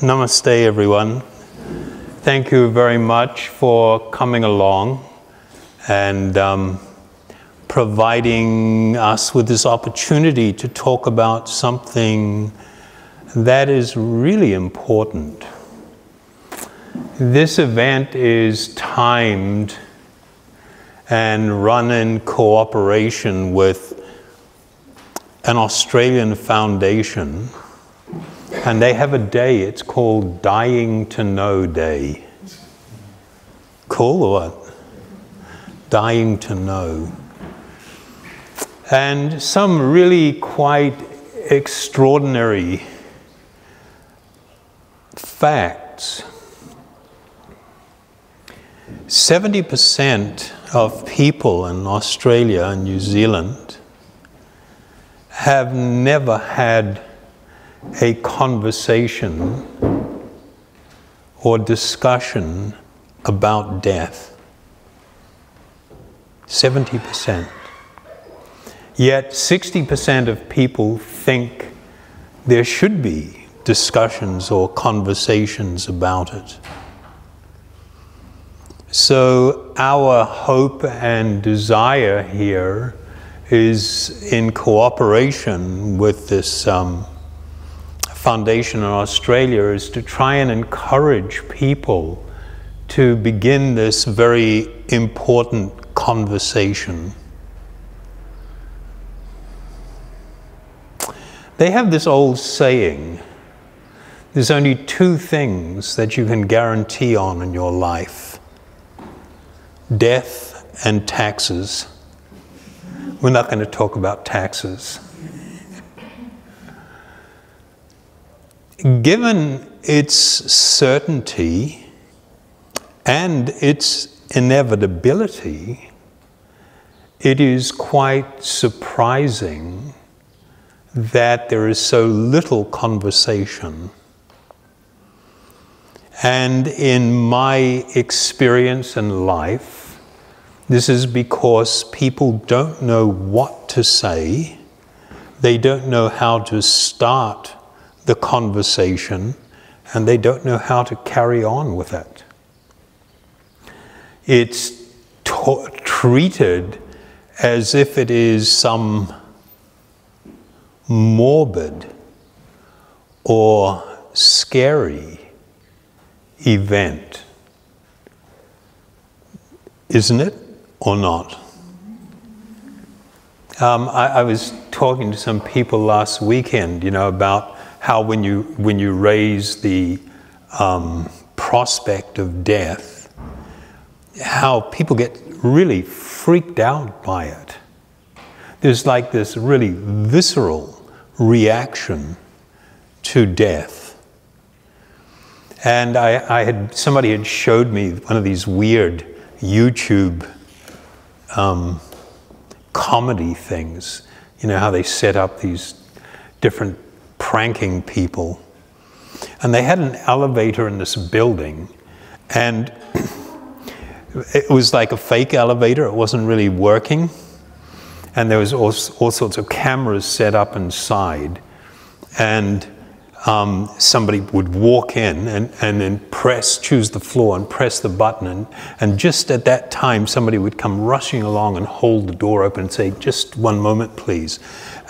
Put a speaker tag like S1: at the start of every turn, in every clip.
S1: Namaste, everyone. Thank you very much for coming along and providing us with this opportunity to talk about something that is really important. This event is timed and run in cooperation with an Australian foundation, and they have a day. It's called Dying to Know Day. Cool or what? Dying to Know. And some really quite extraordinary facts. 70% of people in Australia and New Zealand have never had a conversation or discussion about death. 70%. Yet 60% of people think there should be discussions or conversations about it. So our hope and desire here is, in cooperation with this foundation in Australia, is to try and encourage people to begin this very important conversation. They have this old saying, there's only two things that you can guarantee on in your life: death and taxes. We're not going to talk about taxes. Given its certainty and its inevitability, it is quite surprising that there is so little conversation. And in my experience in life, this is because people don't know what to say, they don't know how to start the conversation, and they don't know how to carry on with it. It's treated as if it is some morbid or scary event. Isn't it, or not? I was talking to some people last weekend, about how when you raise the prospect of death, how people get really freaked out by it. There's like this really visceral reaction to death. And somebody had showed me one of these weird YouTube comedy things. You know how they set up these different pranking people. And they had an elevator in this building, and it was like a fake elevator. It wasn't really working. And there was all sorts of cameras set up inside. And somebody would walk in and then choose the floor and press the button. And just at that time, somebody would come rushing along and hold the door open and say, "Just one moment, please."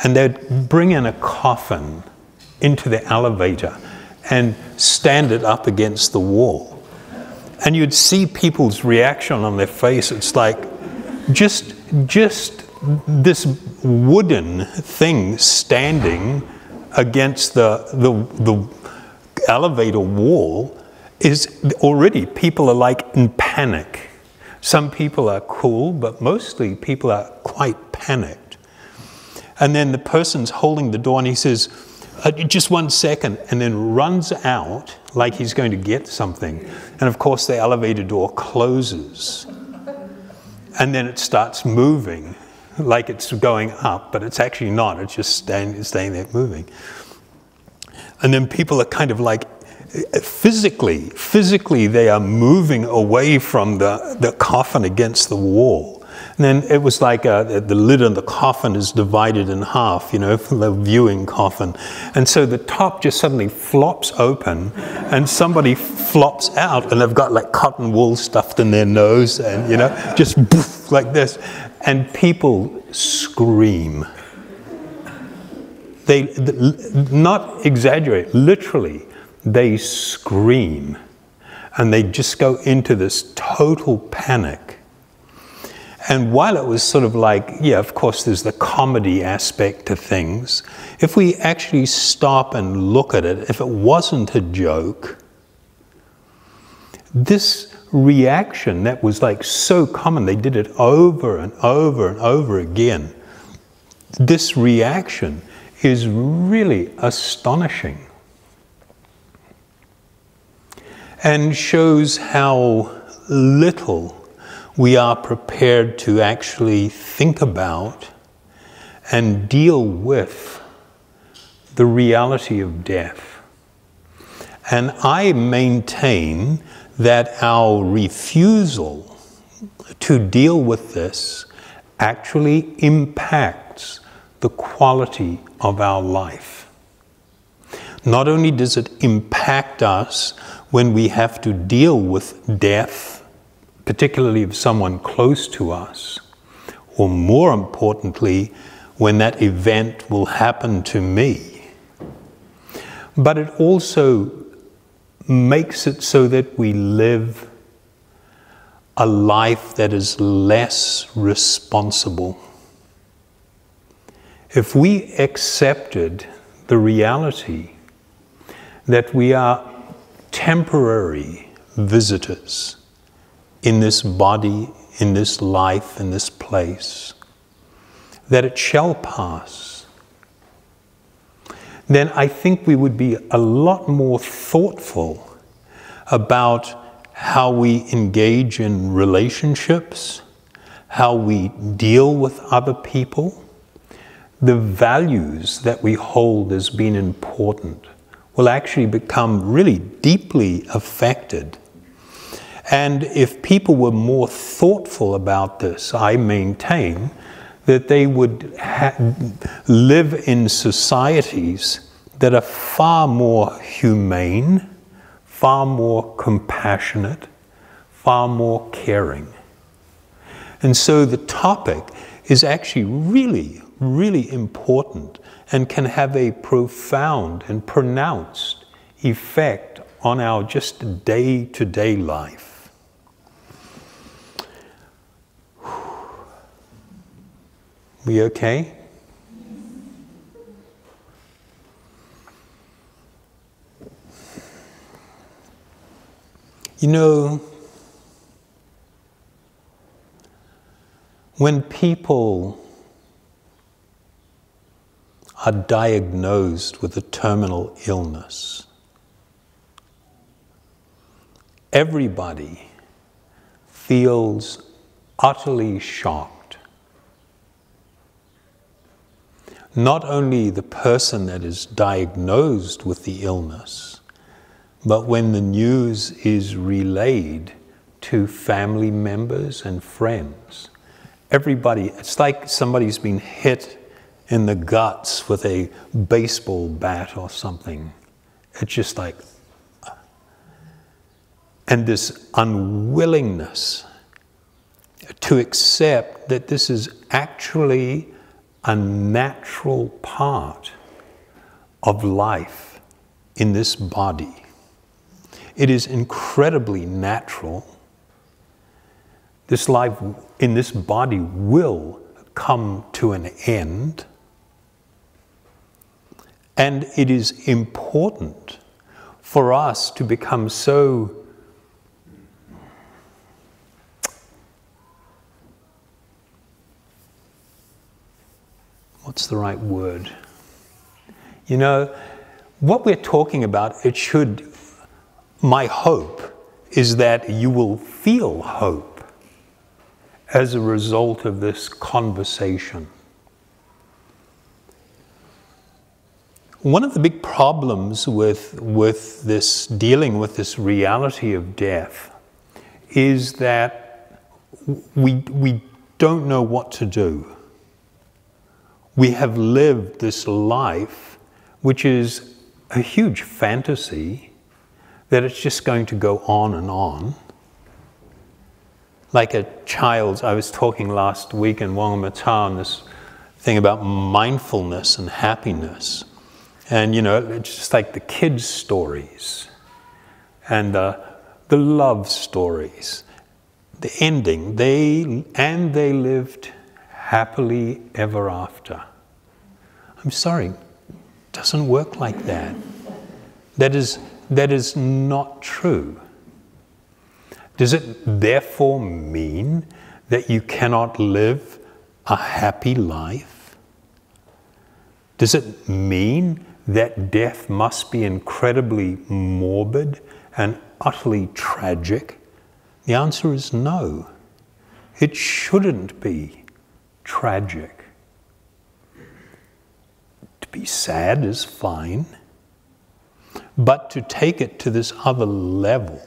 S1: And they'd bring in a coffin into the elevator and stand it up against the wall. And you'd see people's reaction on their face. It's like just this wooden thing standing against the elevator wall is already, people are like in panic. Some people are cool, but mostly people are quite panicked. And then the person's holding the door and he says, "Just 1 second," and then runs out like he's going to get something. And of course the elevator door closes. And then it starts moving like it's going up, but it's actually not. It's just staying there moving. And then people are kind of like, physically they are moving away from the coffin against the wall. And then it was like the lid on the coffin is divided in half, you know, for the viewing coffin. And so the top just suddenly flops open and somebody flops out and they've got like cotton wool stuffed in their nose and, you know, just poof, like this. And people scream. They, not exaggerate, literally, they scream. And they just go into this total panic. And while it was sort of like, yeah, of course, there's the comedy aspect to things, if we actually stop and look at it, if it wasn't a joke, this reaction that was like so common, they did it over and over and over again, this reaction is really astonishing. And shows how little we are prepared to actually think about and deal with the reality of death. And I maintain that our refusal to deal with this actually impacts the quality of our life. Not only does it impact us when we have to deal with death, particularly of someone close to us, or more importantly, when that event will happen to me, but it also makes it so that we live a life that is less responsible. If we accepted the reality that we are temporary visitors in this body, in this life, in this place, that it shall pass, then I think we would be a lot more thoughtful about how we engage in relationships, how we deal with other people. The values that we hold as being important will actually become really deeply affected. And if people were more thoughtful about this, I maintain that they would live in societies that are far more humane, far more compassionate, far more caring. And so the topic is actually really, really important and can have a profound and pronounced effect on our just day-to-day life. We okay? You know, when people are diagnosed with a terminal illness, everybody feels utterly shocked. Not only the person that is diagnosed with the illness, but when the news is relayed to family members and friends, everybody, it's like somebody's been hit in the guts with a baseball bat or something. It's just like, and this unwillingness to accept that this is actually a natural part of life in this body. It is incredibly natural. This life in this body will come to an end. And it is important for us to become so what's the right word? You know, what we're talking about, it should, my hope is that you will feel hope as a result of this conversation. One of the big problems with this, dealing with this reality of death, is that we don't know what to do. We have lived this life, which is a huge fantasy, that it's just going to go on and on. Like a child, I was talking last week in Wongamata on this thing about mindfulness and happiness. And, you know, it's just like the kids' stories and the love stories. The ending, they lived happily ever after. I'm sorry, it doesn't work like that. That is not true. Does it therefore mean that you cannot live a happy life? Does it mean that death must be incredibly morbid and utterly tragic? The answer is no. It shouldn't be tragic. To be sad is fine, but to take it to this other level.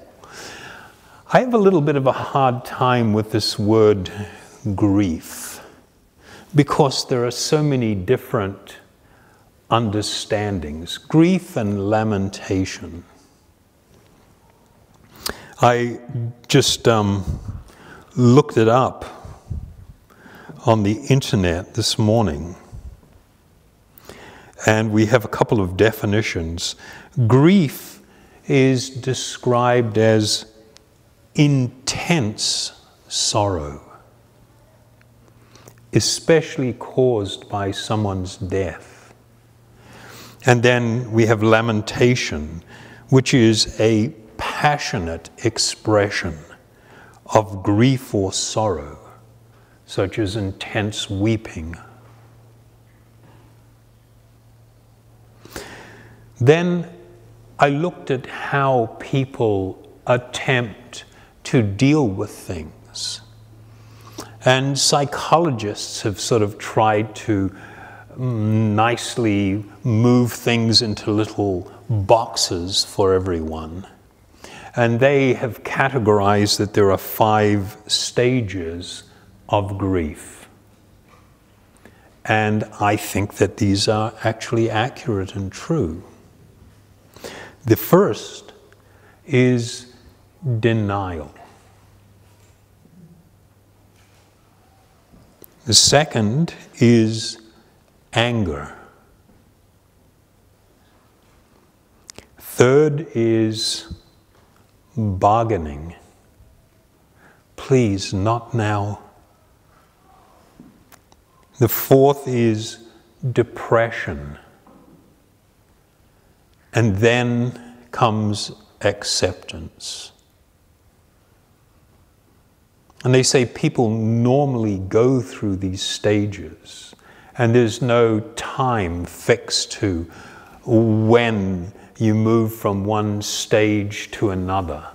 S1: I have a little bit of a hard time with this word grief, because there are so many different understandings. Grief and lamentation. I just looked it up on the internet this morning, and we have a couple of definitions. Grief is described as intense sorrow, especially caused by someone's death. And then we have lamentation, which is a passionate expression of grief or sorrow, such as intense weeping. Then I looked at how people attempt to deal with things. And psychologists have sort of tried to nicely move things into little boxes for everyone. And they have categorized that there are 5 stages of grief. And I think that these are actually accurate and true. The first is denial. The second is anger. Third is bargaining. Please, not now. The fourth is depression. And then comes acceptance. And they say people normally go through these stages, and there's no time fixed to when you move from one stage to another.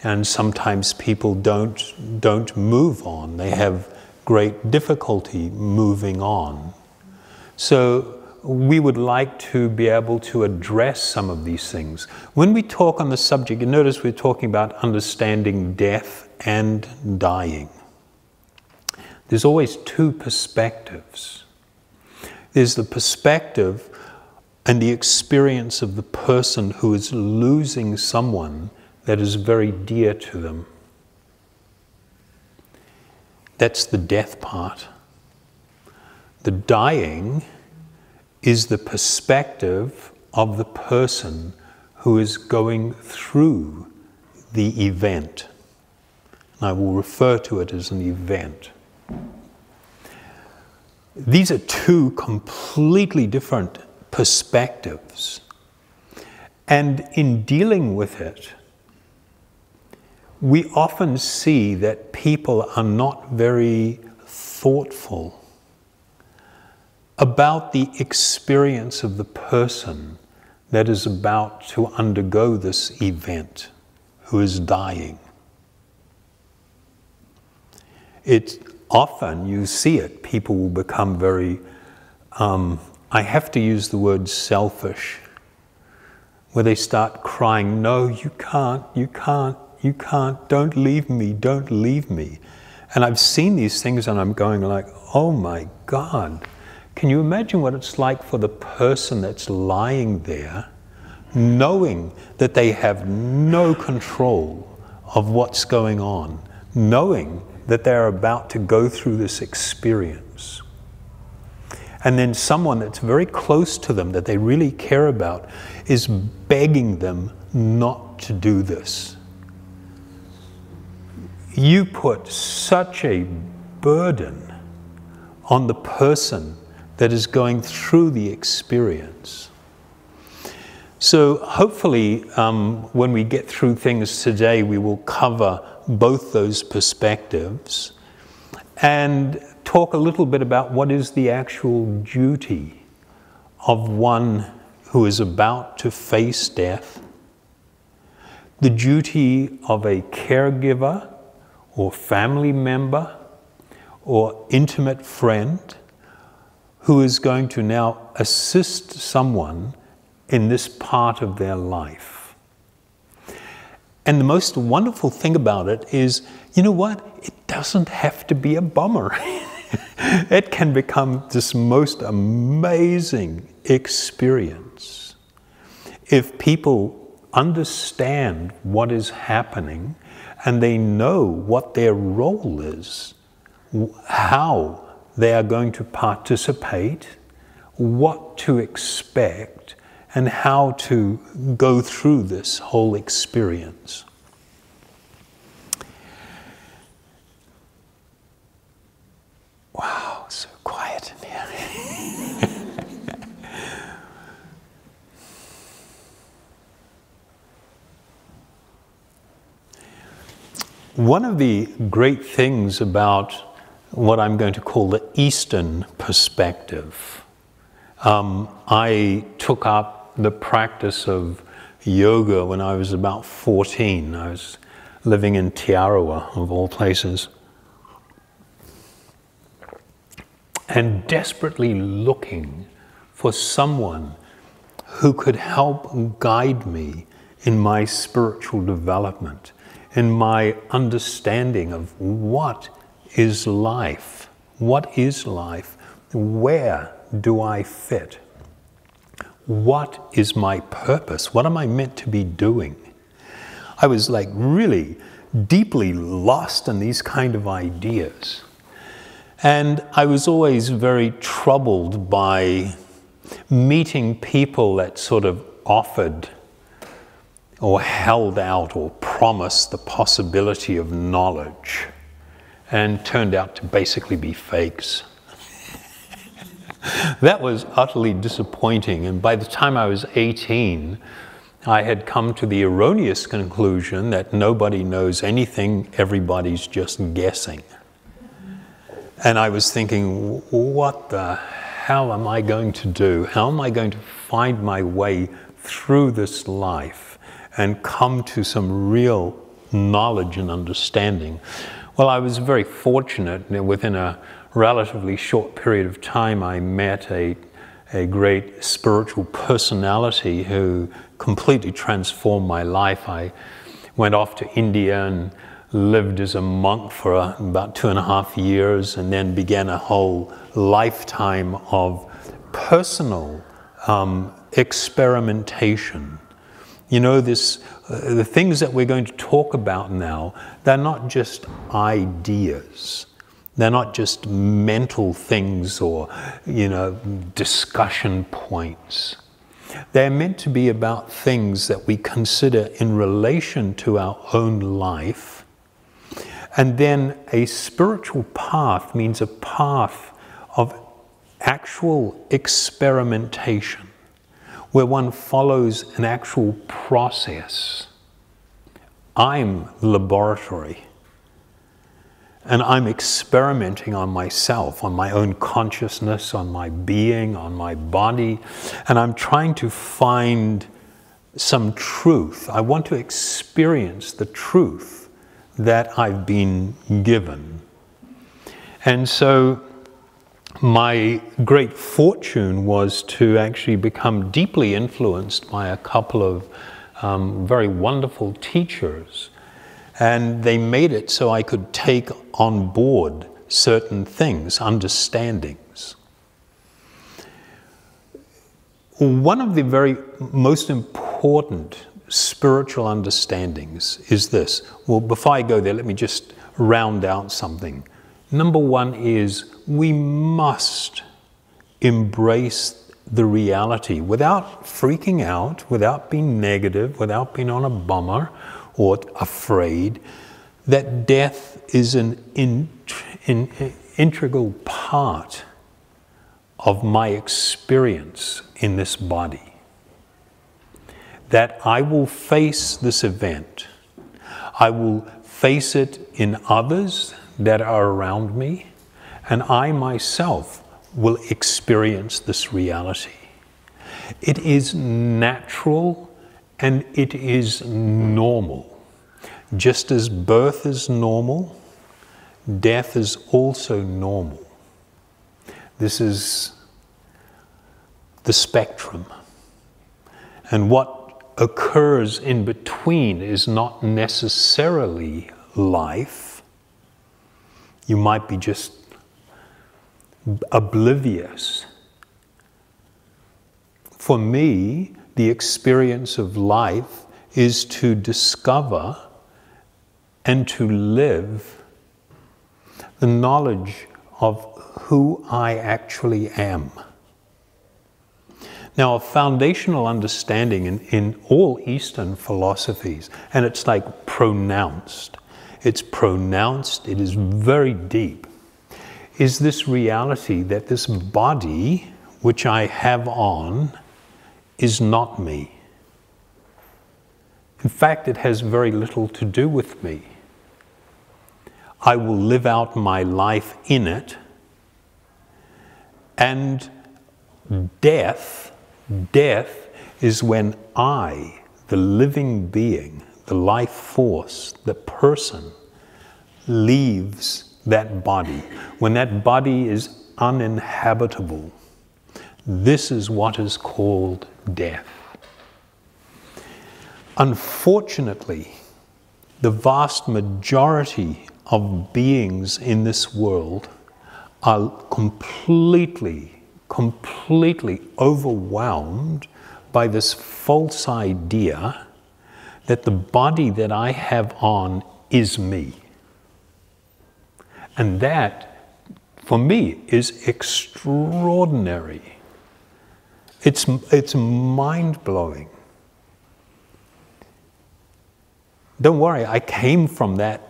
S1: And sometimes people don't move on. They have great difficulty moving on. So we would like to be able to address some of these things. When we talk on the subject, you notice we're talking about understanding death and dying. There's always 2 perspectives. There's the perspective and the experience of the person who is losing someone that is very dear to them. That's the death part. The dying is the perspective of the person who is going through the event. And I will refer to it as an event. These are 2 completely different perspectives. And in dealing with it, we often see that people are not very thoughtful about the experience of the person that is about to undergo this event, who is dying. It's often, you see it, people will become very, I have to use the word selfish, where they start crying, no, you can't, don't leave me, don't leave me. And I've seen these things and I'm going like, oh my God, can you imagine what it's like for the person that's lying there, knowing that they have no control of what's going on, knowing that they're about to go through this experience. And then someone that's very close to them, that they really care about, is begging them not to do this. You put such a burden on the person that is going through the experience. So hopefully when we get through things today, we will cover both those perspectives and talk a little bit about what is the actual duty of one who is about to face death, the duty of a caregiver or family member or intimate friend who is going to now assist someone in this part of their life. And the most wonderful thing about it is, you know what? It doesn't have to be a bummer. It can become this most amazing experience if people understand what is happening and they know what their role is, how they are going to participate, what to expect, and how to go through this whole experience. Wow, so quiet in here. One of the great things about what I'm going to call the Eastern perspective, I took up the practice of yoga when I was about 14. I was living in Tarawa, of all places, and desperately looking for someone who could help guide me in my spiritual development, in my understanding of what is life? What is life? Where do I fit? What is my purpose? What am I meant to be doing? I was like really deeply lost in these kind of ideas. And I was always very troubled by meeting people that sort of offered or held out or promised the possibility of knowledge and turned out to basically be fakes. That was utterly disappointing, and by the time I was 18, I had come to the erroneous conclusion that nobody knows anything, everybody's just guessing. And I was thinking, what the hell am I going to do? How am I going to find my way through this life and come to some real knowledge and understanding? Well, I was very fortunate. Within a relatively short period of time, I met a great spiritual personality who completely transformed my life. I went off to India and lived as a monk for about 2.5 years, and then began a whole lifetime of personal experimentation. You know, the things that we're going to talk about now, they're not just ideas. They're not just mental things or, you know, discussion points. They're meant to be about things that we consider in relation to our own life. And then a spiritual path means a path of actual experimentation, where one follows an actual process. I'm the laboratory, and I'm experimenting on myself, on my own consciousness, on my being, on my body, and I'm trying to find some truth. I want to experience the truth that I've been given. And so my great fortune was to actually become deeply influenced by a couple of very wonderful teachers. And they made it so I could take on board certain things, understandings. One of the very most important spiritual understandings is this. Well, before I go there, let me just round out something. Number one is we must embrace the reality without freaking out, without being negative, without being on a bummer or afraid, that death is an integral part of my experience in this body. That I will face this event. I will face it in others that are around me, and I myself will experience this reality. It is natural and it is normal. Just as birth is normal, death is also normal. This is the spectrum. And what occurs in between is not necessarily life. You might be just oblivious. For me, the experience of life is to discover and to live the knowledge of who I actually am. Now, a foundational understanding in all Eastern philosophies, and it's like pronounced. It's pronounced, it is very deep, is this reality that this body which I have on is not me. In fact, it has very little to do with me. I will live out my life in it, and death is when I, the living being, the life force, the person, leaves that body. When that body is uninhabitable, this is what is called death. Unfortunately, the vast majority of beings in this world are completely overwhelmed by this false idea that the body that I have on is me. And that, for me, is extraordinary. It's mind-blowing. Don't worry, I came from that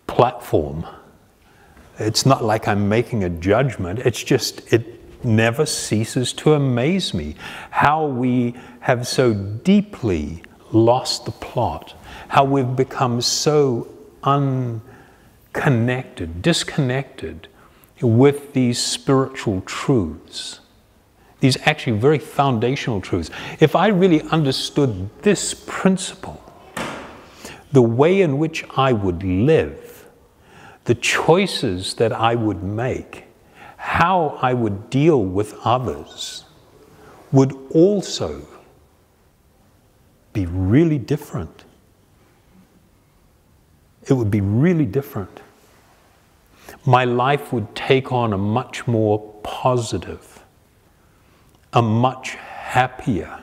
S1: platform. It's not like I'm making a judgment. It's just, it never ceases to amaze me how we have so deeply lost the plot, how we've become so disconnected with these spiritual truths, these actually very foundational truths. If I really understood this principle, the way in which I would live, the choices that I would make, how I would deal with others, would also be really different. It would be really different. My life would take on a much more positive, a much happier.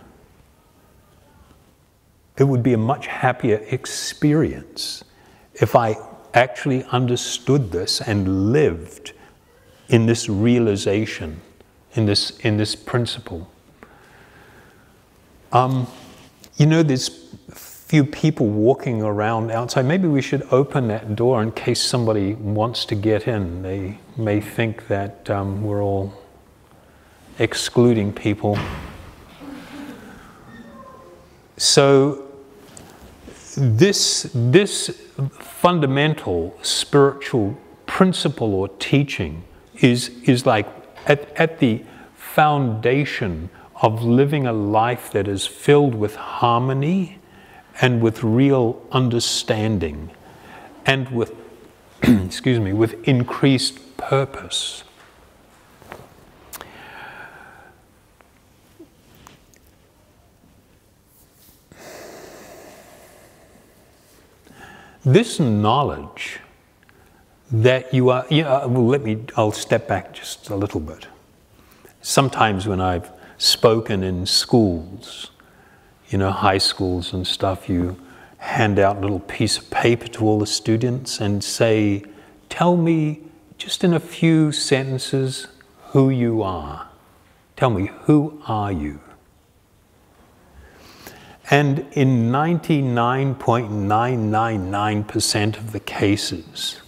S1: It would be a much happier experience if I actually understood this and lived in this realization, in this principle. You know, there's few people walking around outside. Maybe we should open that door in case somebody wants to get in. They may think that we're all excluding people. So this fundamental spiritual principle or teaching is like at the foundation of living a life that is filled with harmony and with real understanding and with, excuse me, with increased purpose. this knowledge that you are, I'll step back just a little bit. Sometimes when I've spoken in schools, high schools and stuff, you hand out a little piece of paper to all the students and say, tell me just in a few sentences who you are. Tell me, who are you? And in 99.999% of the cases,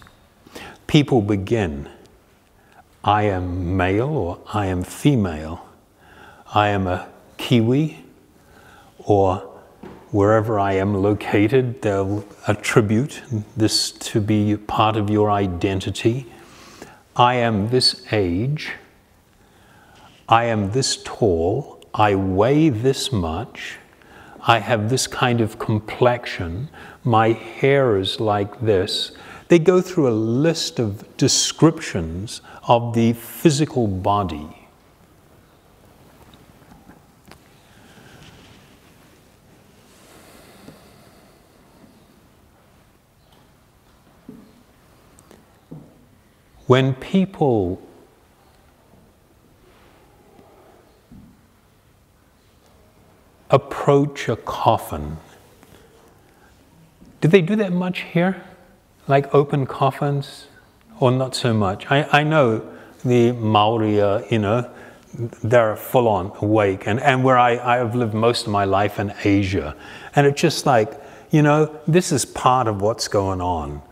S1: people begin, I am male or I am female, I am a Kiwi, or wherever I am located, they'll attribute this to be part of your identity. I am this age, I am this tall, I weigh this much, I have this kind of complexion, my hair is like this. They go through a list of descriptions of the physical body. When people approach a coffin, do they do that much here? Like open coffins, or not so much? I know the Maori, they're full on awake, and where I have lived most of my life in Asia, and it's just like, this is part of what's going on.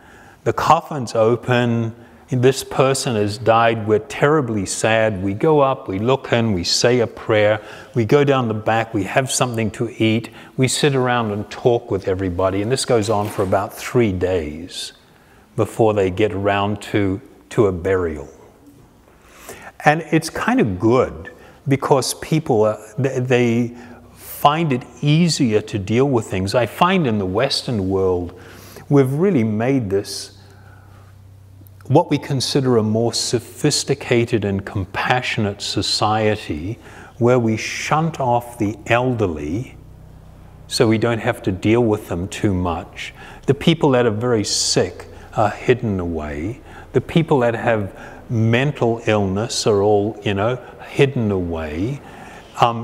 S1: The coffin's open, this person has died, we're terribly sad, we go up, we look in, we say a prayer, we go down the back, we have something to eat, we sit around and talk with everybody, and this goes on for about 3 days before they get around to a burial. And it's kind of good because people, they find it easier to deal with things. I find in the Western world, we've really made this what we consider a more sophisticated and compassionate society, where we shunt off the elderly so we don't have to deal with them too much. The people that are very sick are hidden away. The people that have mental illness are all, hidden away.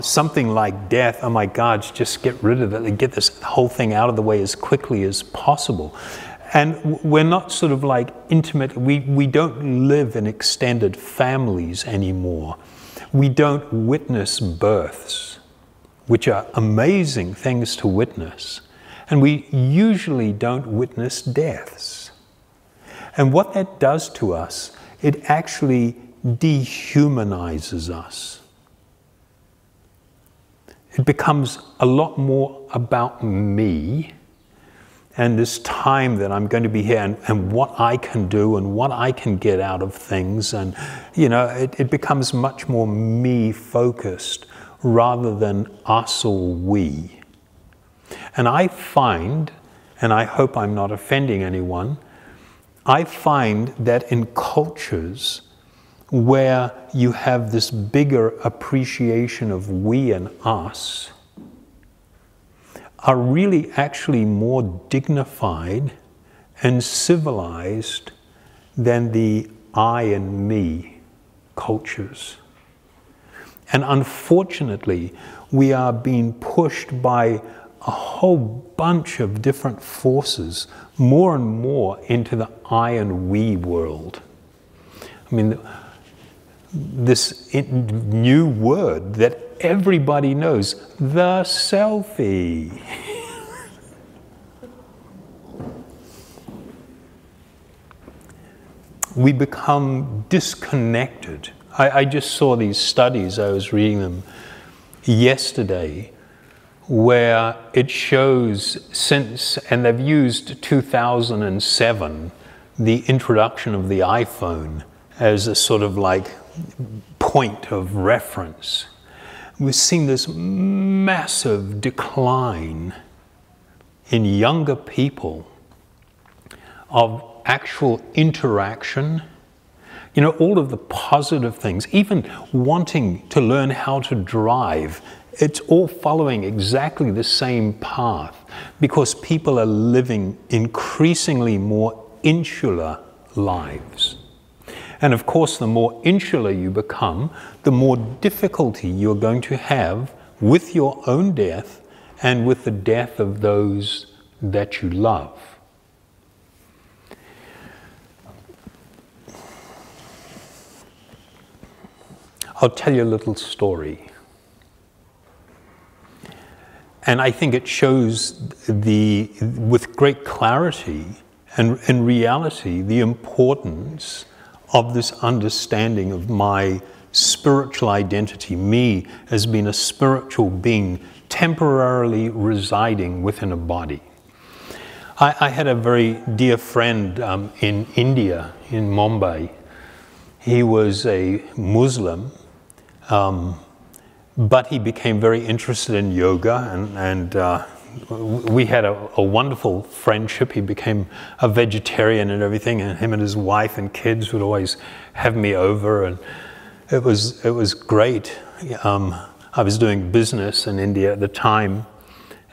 S1: Something like death, oh my God, just get rid of it, get this whole thing out of the way as quickly as possible. And we're not sort of like intimate, we don't live in extended families anymore. We don't witness births, which are amazing things to witness. And we usually don't witness deaths. And what that does to us, it actually dehumanizes us. It becomes a lot more about me and this time that I'm going to be here and what I can do and what I can get out of things. And, it becomes much more me-focused rather than us or we. And I find, and I hope I'm not offending anyone, I find that in cultures where you have this bigger appreciation of we and us, are really actually more dignified and civilized than the I and me cultures. And unfortunately, we are being pushed by a whole bunch of different forces more and more into the I and we world. I mean, this new word that everybody knows, the selfie. We become disconnected. I just saw these studies, I was reading them yesterday, where it shows since, and they've used 2007, the introduction of the iPhone as a sort of like point of reference. We've seen this massive decline in younger people of actual interaction, all of the positive things, even wanting to learn how to drive It's all following exactly the same path, because people are living increasingly more insular lives. And of course, the more insular you become, the more difficulty you're going to have with your own death and with the death of those that you love. I'll tell you a little story. And I think it shows with great clarity and in reality, the importance of this understanding of my spiritual identity, me as being a spiritual being temporarily residing within a body. I had a very dear friend in India, in Mumbai. He was a Muslim, but he became very interested in yoga, and we had a wonderful friendship. He became a vegetarian and everything, and him and his wife and kids would always have me over, and it was great. I was doing business in India at the time,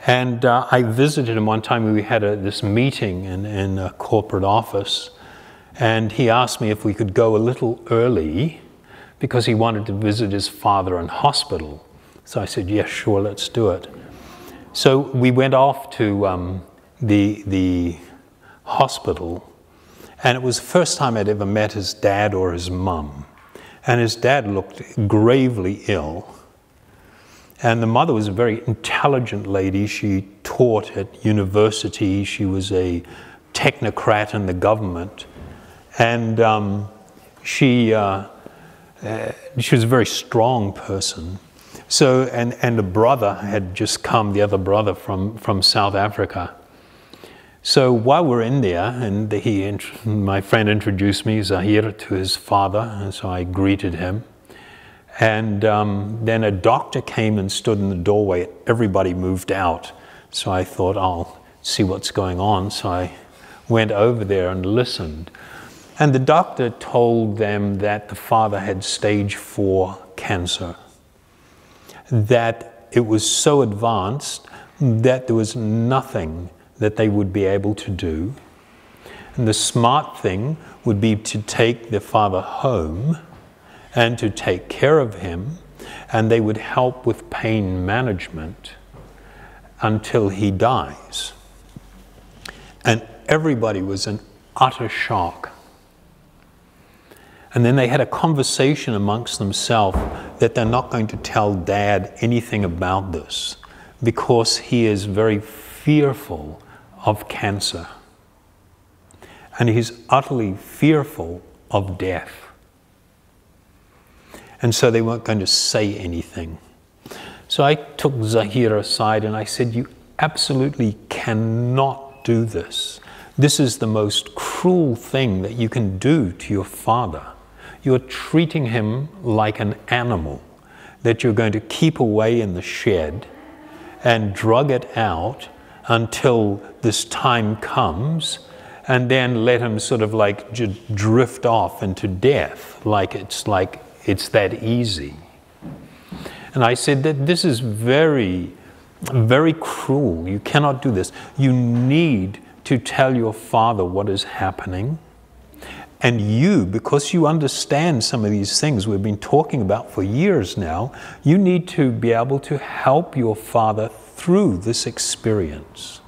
S1: and I visited him one time. We had this meeting in a corporate office, and he asked me if we could go a little early because he wanted to visit his father in hospital. So I said, yes, sure, let's do it. So we went off to the hospital, and it was the first time I'd ever met his dad or his mum. And his dad looked gravely ill. And the mother was a very intelligent lady. She taught at university. She was a technocrat in the government. And she was a very strong person. So, and the brother had just come, the other brother from South Africa. So while we're in there, and my friend introduced me, Zahir, to his father, and so I greeted him. And then a doctor came and stood in the doorway. Everybody moved out. So I thought, I'll see what's going on. So I went over there and listened. And the doctor told them that the father had stage 4 cancer, that it was so advanced that there was nothing that they would be able to do. And the smart thing would be to take their father home and to take care of him, and they would help with pain management until he dies. And everybody was in utter shock. And then they had a conversation amongst themselves that they're not going to tell Dad anything about this because he is very fearful of cancer. And he's utterly fearful of death. And so they weren't going to say anything. So I took Zahir aside and I said, you absolutely cannot do this. This is the most cruel thing that you can do to your father. You're treating him like an animal that you're going to keep away in the shed and drug it out until this time comes, and then let him sort of like drift off into death, like it's that easy. And I said that this is very, very cruel. You cannot do this. You need to tell your father what is happening. And you, because you understand some of these things we've been talking about for years now, you need to be able to help your father through this experience.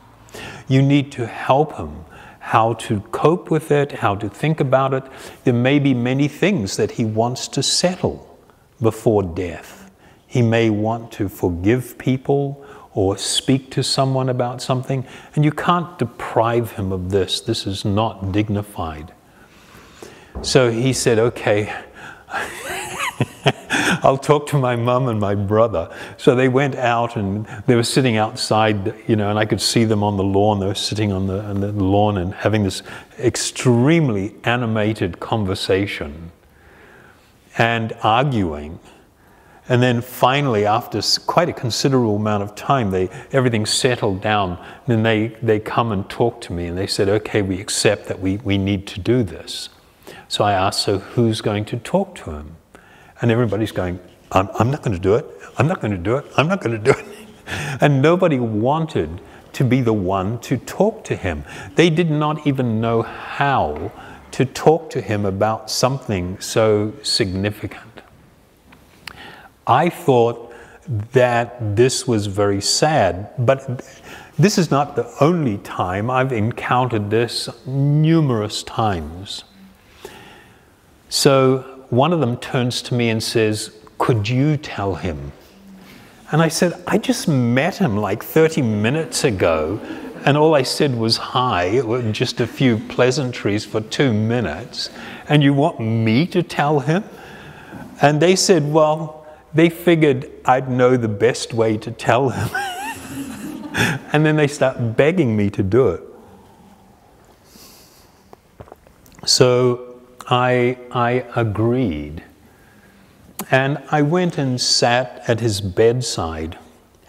S1: You need to help him how to cope with it, how to think about it. There may be many things that he wants to settle before death. He may want to forgive people or speak to someone about something, and you can't deprive him of this. This is not dignified. So he said, okay, I'll talk to my mum and my brother. So they went out and they were sitting outside, you know, and I could see them on the lawn. They were sitting on the lawn and having this extremely animated conversation and arguing. And then finally, after quite a considerable amount of time, everything settled down. And then they come and talk to me and they said, okay, we accept that we need to do this. So I asked, so who's going to talk to him? And everybody's going, I'm not going to do it. I'm not going to do it. I'm not going to do it. And nobody wanted to be the one to talk to him. They did not even know how to talk to him about something so significant. I thought that this was very sad, but this is not the only time. I've encountered this numerous times. So one of them turns to me and says, "Could you tell him?" And I said, "I just met him like 30 minutes ago, and all I said was hi, just a few pleasantries for 2 minutes, and you want me to tell him?" And they said, well, they figured I'd know the best way to tell him. And then they start begging me to do it. So I agreed. And I went and sat at his bedside,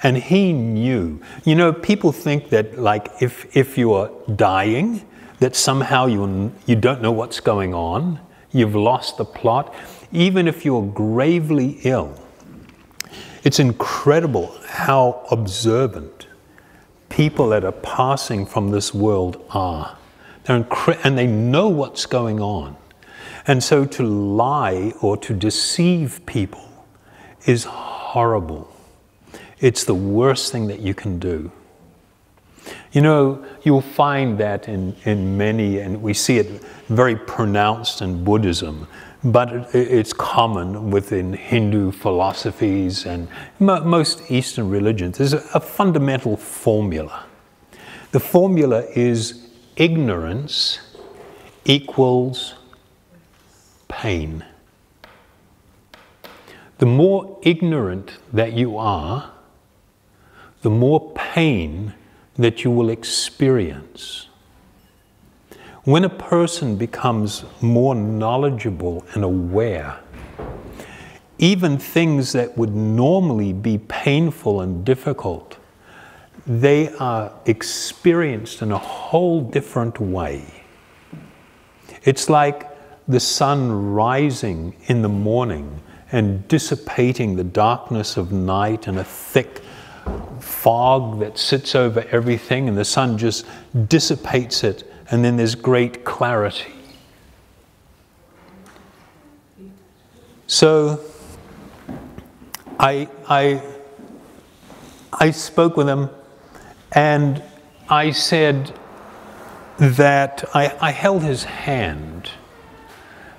S1: and he knew. You know, people think that, like, if you are dying, that somehow you don't know what's going on, you've lost the plot. Even if you're gravely ill, it's incredible how observant people that are passing from this world are. And they know what's going on. And so to lie or to deceive people is horrible. It's the worst thing that you can do. You know, you'll find that in many, and we see it very pronounced in Buddhism, but it's common within Hindu philosophies and most Eastern religions. There's a fundamental formula. The formula is ignorance equals pain. The more ignorant that you are, the more pain that you will experience. When a person becomes more knowledgeable and aware, even things that would normally be painful and difficult, they are experienced in a whole different way. It's like the sun rising in the morning and dissipating the darkness of night and a thick fog that sits over everything, and the sun just dissipates it, and then there's great clarity. So I spoke with him, and I said that I held his hand,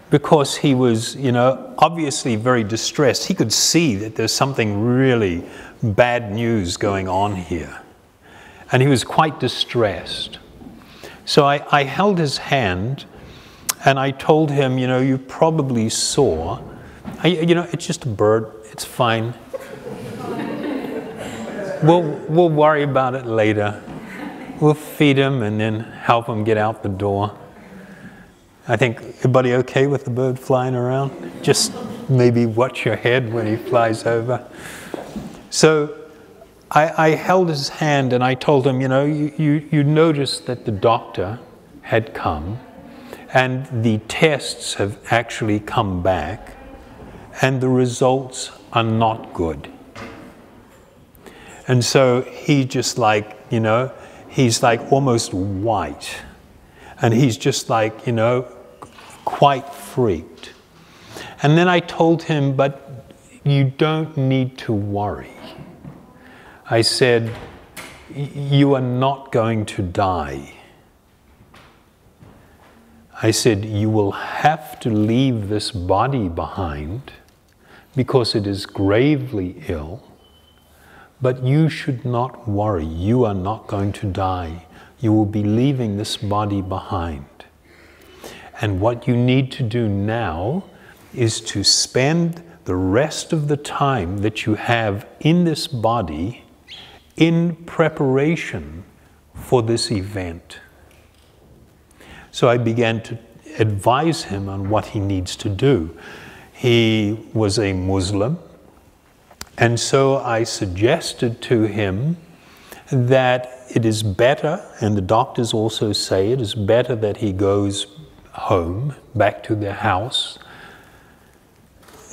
S1: because he was, you know, obviously very distressed. He could see that there's something really bad news going on here. And he was quite distressed. So I held his hand, and I told him, you know, you probably saw, you know, it's just a bird, it's fine. We'll worry about it later. We'll feed him and then help him get out the door. I think, everybody okay with the bird flying around? Just maybe watch your head when he flies over. So I held his hand and I told him, you know, you noticed that the doctor had come and the tests have actually come back and the results are not good. And so he just like, you know, he's like almost white. And he's just like, you know, quite freaked. And then I told him, but you don't need to worry. I said, you are not going to die. I said, you will have to leave this body behind because it is gravely ill, but you should not worry. You are not going to die. You will be leaving this body behind. And what you need to do now is to spend the rest of the time that you have in this body in preparation for this event. So I began to advise him on what he needs to do. He was a Muslim, and so I suggested to him that it is better, and the doctors also say it is better that he goes home, back to their house,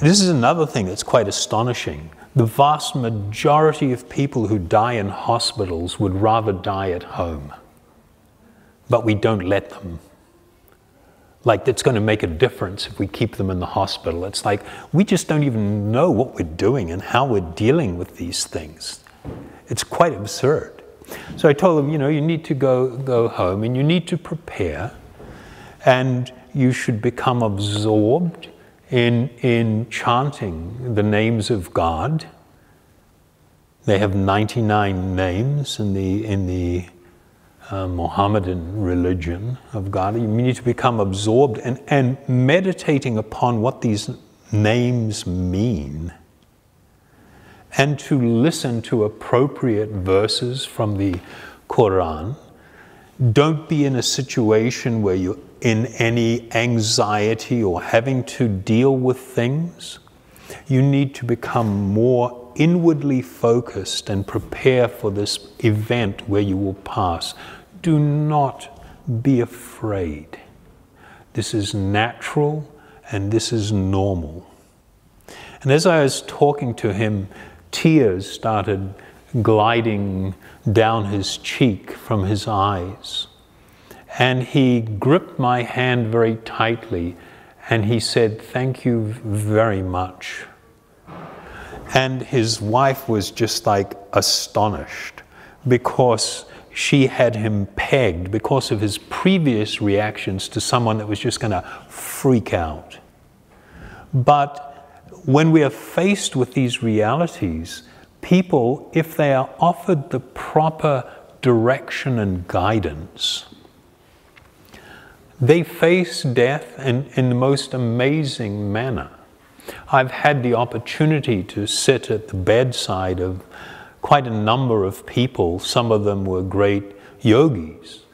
S1: This is another thing that's quite astonishing. The vast majority of people who die in hospitals would rather die at home. But we don't let them. Like, it's going to make a difference if we keep them in the hospital. It's like, we just don't even know what we're doing and how we're dealing with these things. It's quite absurd. So I told them, you know, you need to go home and you need to prepare, and you should become absorbed in chanting the names of God. They have 99 names in the Mohammedan religion of God. You need to become absorbed and meditating upon what these names mean, and to listen to appropriate verses from the Quran. Don't be in a situation where you're in any anxiety or having to deal with things. You need to become more inwardly focused and prepare for this event where you will pass. Do not be afraid. This is natural and this is normal. And as I was talking to him, tears started gliding down his cheek from his eyes. And he gripped my hand very tightly and he said, "Thank you very much." And his wife was just like astonished, because she had him pegged because of his previous reactions to someone that was just going to freak out. But when we are faced with these realities, people, if they are offered the proper direction and guidance, they face death in the most amazing manner. I've had the opportunity to sit at the bedside of quite a number of people. Some of them were great yogis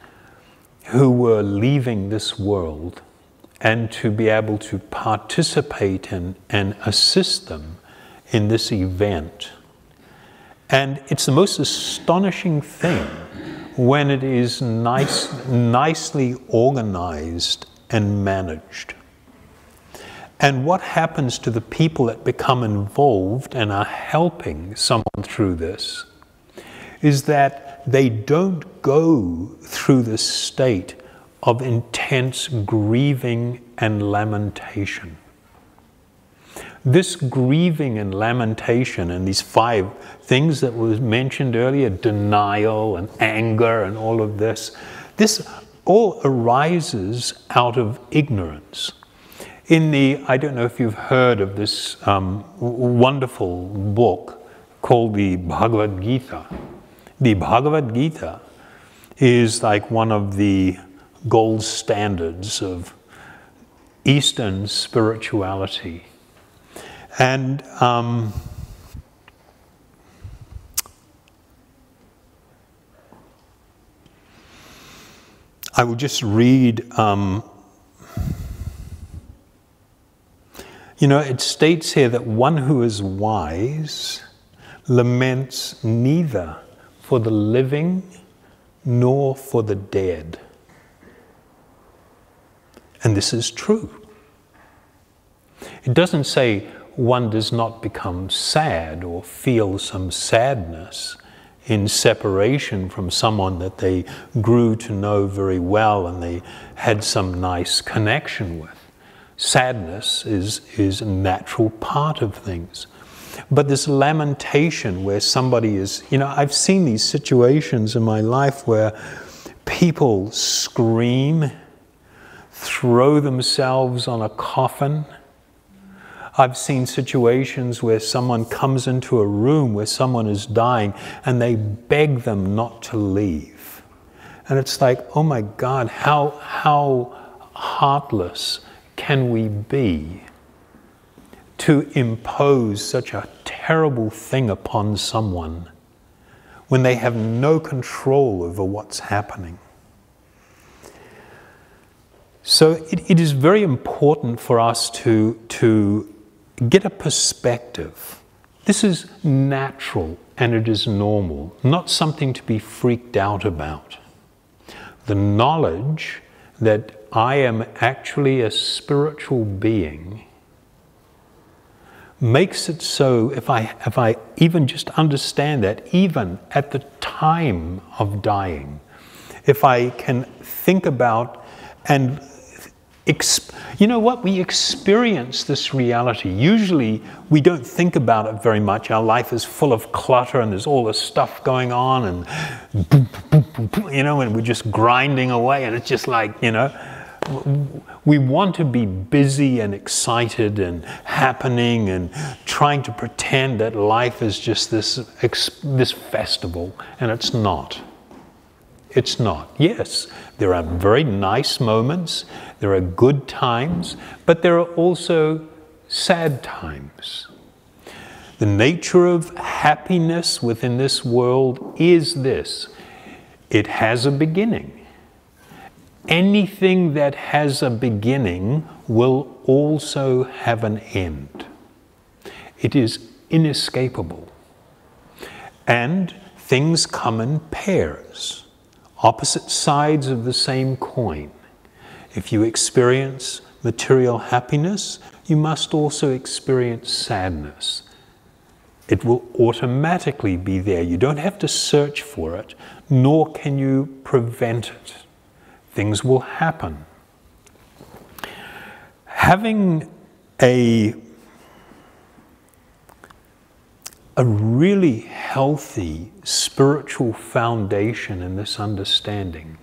S1: who were leaving this world, and to be able to participate and assist them in this event. And it's the most astonishing thing when it is nicely organized and managed. And what happens to the people that become involved and are helping someone through this is that they don't go through this state of intense grieving and lamentation. This grieving and lamentation, and these 5 things that was mentioned earlier, denial and anger and all of this all arises out of ignorance. I don't know if you've heard of this wonderful book called the Bhagavad Gita. The Bhagavad Gita is like one of the gold standards of Eastern spirituality. And I will just read, it states here that one who is wise laments neither for the living nor for the dead. And this is true. It doesn't say one does not become sad or feel some sadness in separation from someone that they grew to know very well and they had some nice connection with. Sadness is a natural part of things. But this lamentation where somebody is, I've seen these situations in my life where people scream, throw themselves on a coffin. I've seen situations where someone comes into a room where someone is dying and they beg them not to leave. And it's like, oh my God, how heartless can we be to impose such a terrible thing upon someone when they have no control over what's happening? So it is very important for us to get a perspective. This is natural and it is normal, not something to be freaked out about. The knowledge that I am actually a spiritual being makes it so, if I even just understand that, even at the time of dying, if I can think about and you know what, we experience this reality. Usually we don't think about it very much. Our life is full of clutter and there's all this stuff going on and, you know, and we're just grinding away, and it's just like, you know, we want to be busy and excited and happening and trying to pretend that life is just this festival, and it's not. It's not. Yes, there are very nice moments, there are good times, but there are also sad times. The nature of happiness within this world is this: it has a beginning. Anything that has a beginning will also have an end. It is inescapable. And things come in pairs, opposite sides of the same coin. If you experience material happiness, you must also experience sadness. It will automatically be there. You don't have to search for it, nor can you prevent it. Things will happen. Having a really healthy spiritual foundation in this understanding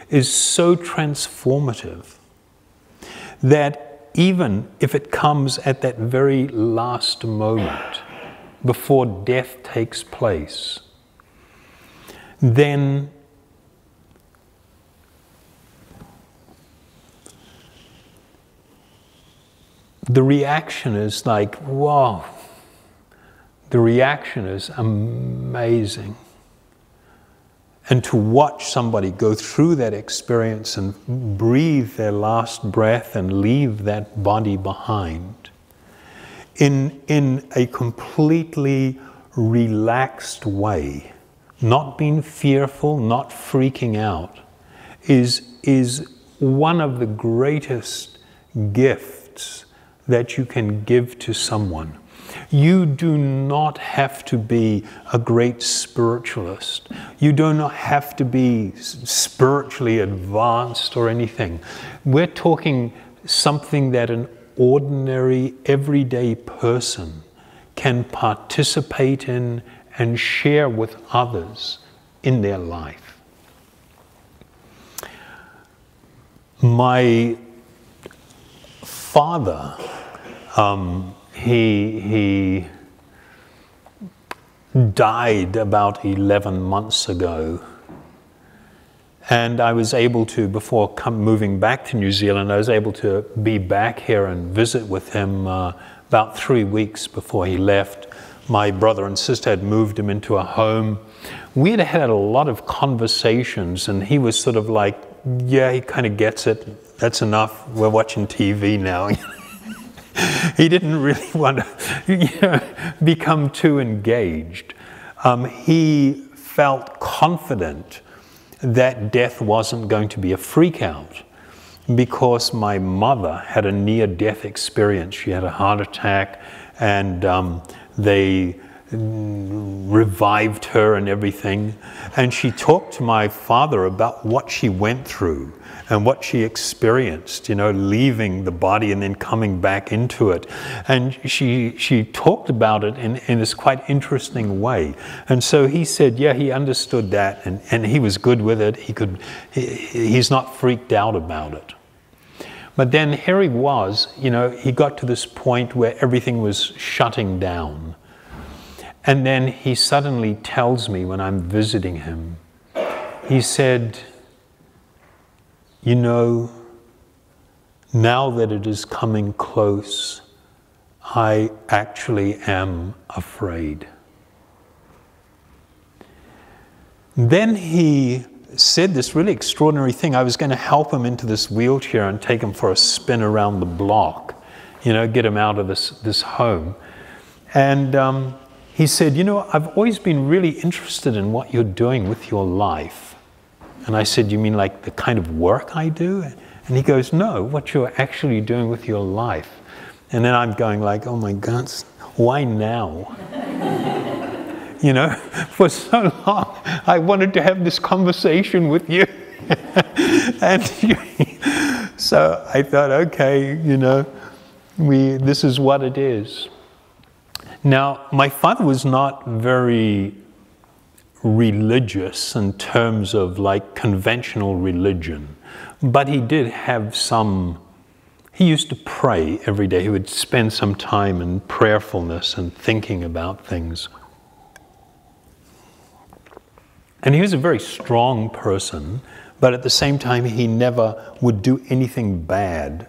S1: is so transformative that even if it comes at that very last moment before death takes place, then the reaction is like, wow. The reaction is amazing. And to watch somebody go through that experience and breathe their last breath and leave that body behind in a completely relaxed way, not being fearful, not freaking out, is one of the greatest gifts that you can give to someone. You do not have to be a great spiritualist. You do not have to be spiritually advanced or anything. We're talking something that an ordinary, everyday person can participate in and share with others in their life. My father, he died about 11 months ago, and I was able to, before moving back to New Zealand, I was able to be back here and visit with him about 3 weeks before he left. My brother and sister had moved him into a home. We had had a lot of conversations, and he was sort of like, yeah, he kind of gets it. That's enough. We're watching TV now. He didn't really want to become too engaged. He felt confident that death wasn't going to be a freak out, because my mother had a near-death experience. She had a heart attack, and they revived her and everything. And she talked to my father about what she went through and what she experienced, you know, leaving the body and then coming back into it. And she talked about it in this quite interesting way. And so he said, yeah, he understood that, and he was good with it. He's not freaked out about it. But then here he was, you know, he got to this point where everything was shutting down. And then he suddenly tells me when I'm visiting him, he said, you know, now that it is coming close, I actually am afraid. Then he said this really extraordinary thing. I was going to help him into this wheelchair and take him for a spin around the block, you know, get him out of this home. And he said, you know, I've always been really interested in what you're doing with your life. And I said, you mean like the kind of work I do? And he goes, no, what you're actually doing with your life. And then I'm going like, oh my God, why now? You know, for so long, I wanted to have this conversation with you. And so I thought, okay, you know, this is what it is. Now, my father was not very religious in terms of like conventional religion, but he did have some, he used to pray every day. He would spend some time in prayerfulness and thinking about things. And he was a very strong person, but at the same time, he never would do anything bad.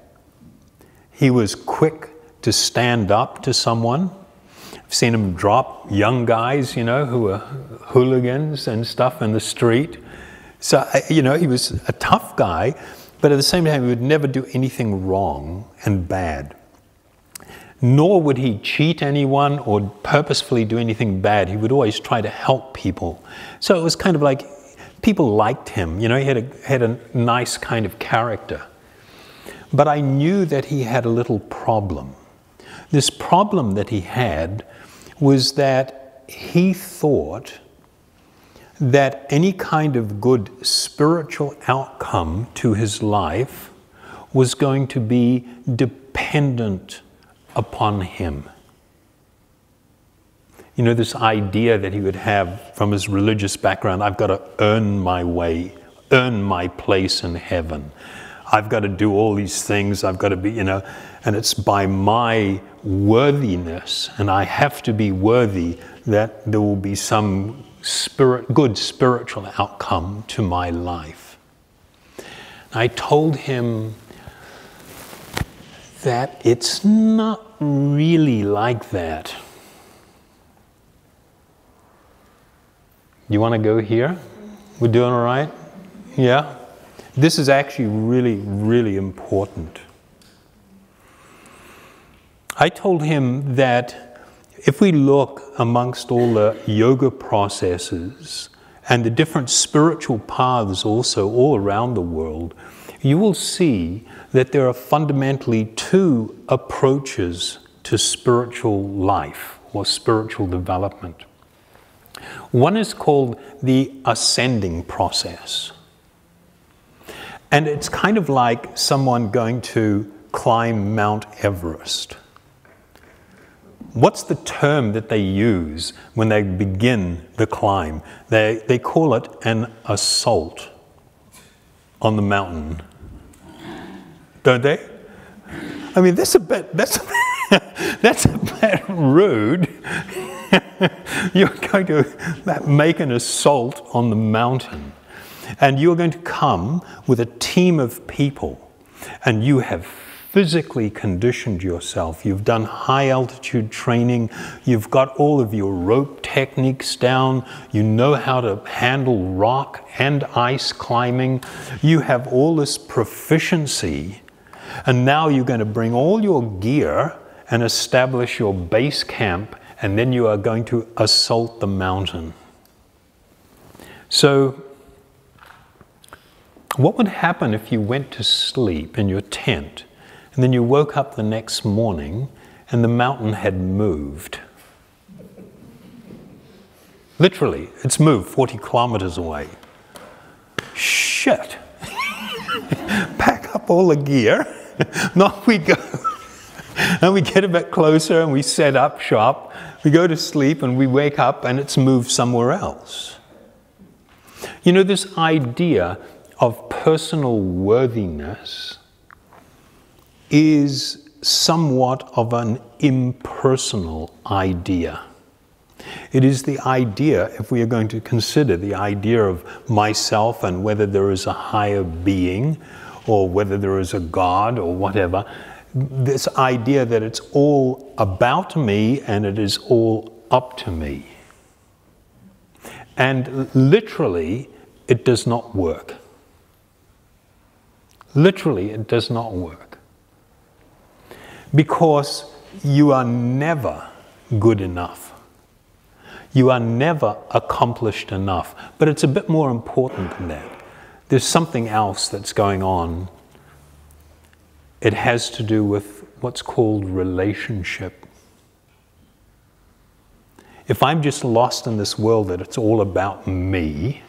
S1: He was quick to stand up to someone. I've seen him drop young guys, you know, who were hooligans and stuff in the street. So, you know, he was a tough guy, but at the same time, he would never do anything wrong and bad. Nor would he cheat anyone or purposefully do anything bad. He would always try to help people. So it was kind of like people liked him. You know, he had a nice kind of character. But I knew that he had a little problem. This problem that he had was that he thought that any kind of good spiritual outcome to his life was going to be dependent upon him. You know, this idea that he would have from his religious background, I've got to earn my way, earn my place in heaven. I've got to do all these things, I've got to be, you know, and it's by my worthiness, and I have to be worthy, that there will be some good spiritual outcome to my life. I told him that it's not really like that. You want to go here? We're doing all right? Yeah? This is actually really, really important. I told him that if we look amongst all the yoga processes and the different spiritual paths also all around the world, you will see that there are fundamentally two approaches to spiritual life or spiritual development. One is called the ascending process. And it's kind of like someone going to climb Mount Everest. What's the term that they use when they begin the climb? They call it an assault on the mountain. Don't they? I mean, that's a bit rude. You're going to make an assault on the mountain, and you're going to come with a team of people, and you have physically conditioned yourself. You've done high altitude training. You've got all of your rope techniques down. You know how to handle rock and ice climbing. You have all this proficiency. And now you're going to bring all your gear and establish your base camp, and then you are going to assault the mountain. So, what would happen if you went to sleep in your tent, and then you woke up the next morning and the mountain had moved? Literally, it's moved 40 kilometers away. Shit! Pack up all the gear, and off we go. And we get a bit closer and we set up shop. We go to sleep and we wake up and it's moved somewhere else. You know, this idea of personal worthiness is somewhat of an impersonal idea. It is the idea, if we are going to consider the idea of myself and whether there is a higher being or whether there is a God or whatever, this idea that it's all about me and it is all up to me. And literally, it does not work. Literally, it does not work. Because you are never good enough. You are never accomplished enough. But it's a bit more important than that. There's something else that's going on. It has to do with what's called relationship. If I'm just lost in this world that it's all about me,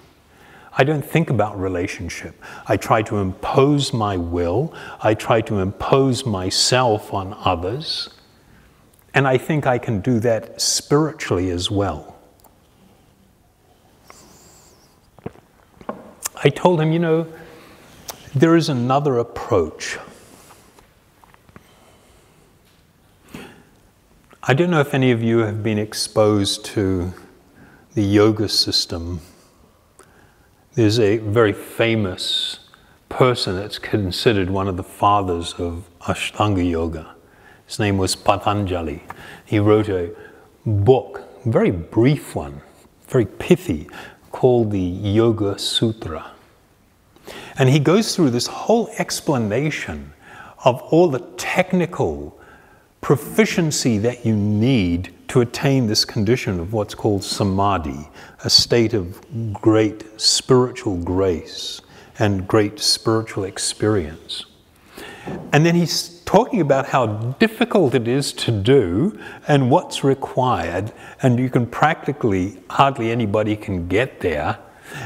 S1: I don't think about relationship. I try to impose my will. I try to impose myself on others. And I think I can do that spiritually as well. I told him, you know, there is another approach. I don't know if any of you have been exposed to the yoga system. There's a very famous person that's considered one of the fathers of Ashtanga Yoga. His name was Patanjali. He wrote a book, a very brief one, very pithy, called the Yoga Sutra. And he goes through this whole explanation of all the technical proficiency that you need to attain this condition of what's called samadhi, a state of great spiritual grace and great spiritual experience. And then he's talking about how difficult it is to do and what's required, and you can practically, hardly anybody can get there.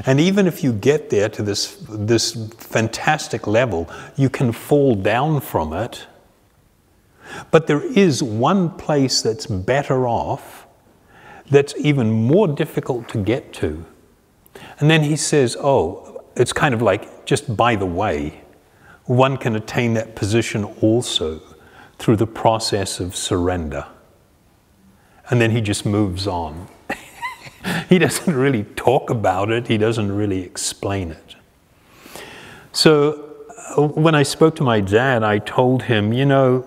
S1: And even if you get there to this fantastic level, you can fall down from it. But there is one place that's better off, that's even more difficult to get to. And then he says, oh, it's kind of like, just by the way, one can attain that position also through the process of surrender. And then he just moves on. He doesn't really talk about it. He doesn't really explain it. So when I spoke to my dad, I told him, you know,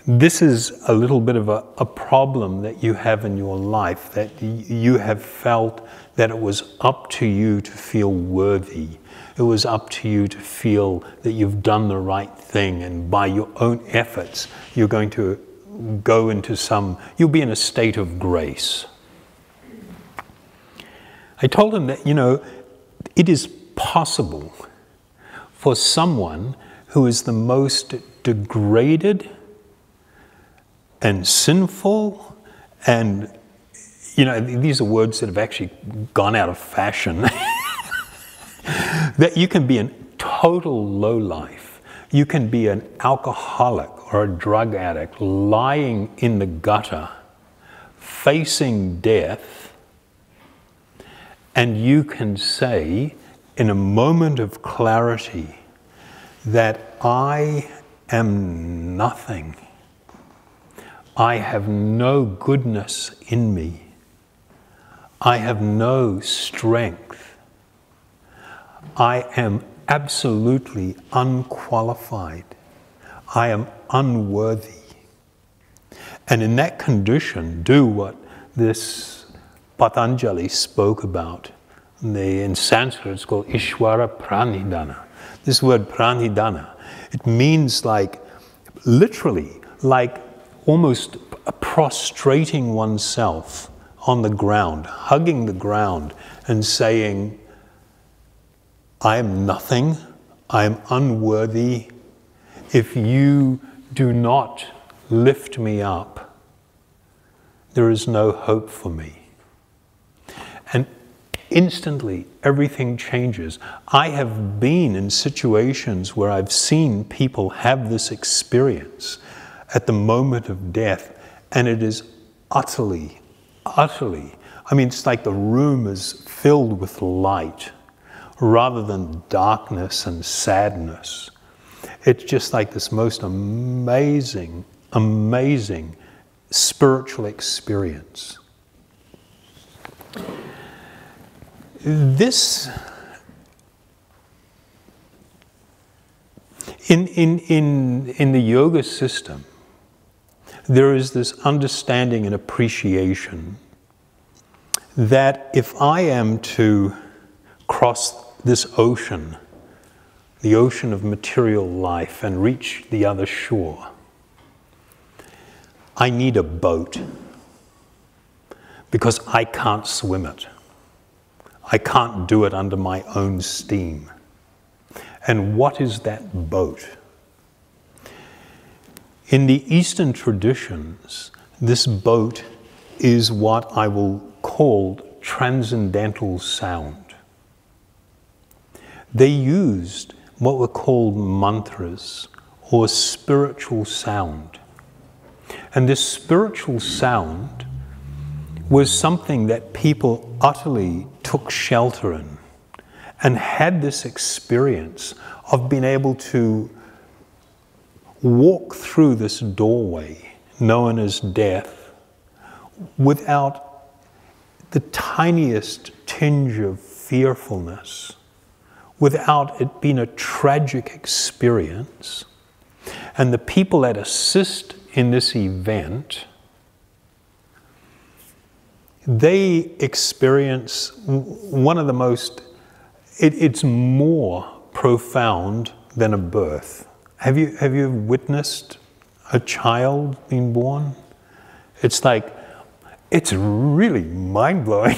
S1: this is a little bit of a problem that you have in your life, that you have felt that it was up to you to feel worthy. It was up to you to feel that you've done the right thing, and by your own efforts, you're going to go into you'll be in a state of grace. I told him that, you know, it is possible for someone who is the most degraded and sinful, and, you know, these are words that have actually gone out of fashion, that you can be a total lowlife. You can be an alcoholic or a drug addict lying in the gutter, facing death, and you can say in a moment of clarity that I am nothing. I have no goodness in me. I have no strength. I am absolutely unqualified. I am unworthy. And in that condition, do what this Patanjali spoke about. In Sanskrit, it's called Ishvara Pranidhana. This word Pranidhana, it means like, literally, like almost prostrating oneself on the ground, hugging the ground and saying, I am nothing, I am unworthy. If you do not lift me up, there is no hope for me. And instantly, everything changes. I have been in situations where I've seen people have this experience at the moment of death, and it is utterly, I mean, it's like the room is filled with light rather than darkness and sadness. It's just like this most amazing, amazing spiritual experience. This, in the yoga system, there is this understanding and appreciation that if I am to cross this ocean, the ocean of material life, and reach the other shore, I need a boat because I can't swim it. I can't do it under my own steam. And what is that boat? In the Eastern traditions, this boat is what I will call transcendental sound. They used what were called mantras, or spiritual sound. And this spiritual sound was something that people utterly took shelter in and had this experience of being able to walk through this doorway known as death without the tiniest tinge of fearfulness, without it being a tragic experience. And the people that assist in this event, they experience one of the most, it's more profound than a birth. Have you witnessed a child being born? It's like, it's really mind-blowing.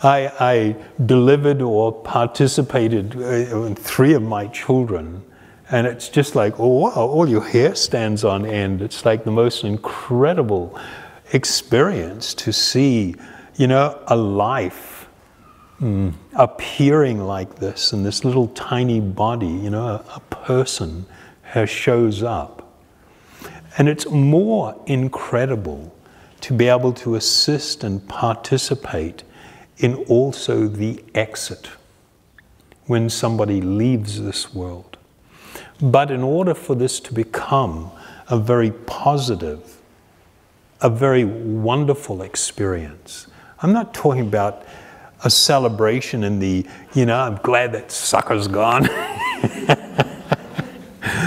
S1: I delivered or participated in 3 of my children, and it's just like, oh wow, all your hair stands on end. It's like the most incredible experience to see, you know, a life appearing like this in this little tiny body, you know, a person shows up. And it's more incredible to be able to assist and participate in also the exit when somebody leaves this world. But in order for this to become a very positive, a very wonderful experience, I'm not talking about a celebration in the, you know, I'm glad that sucker's gone.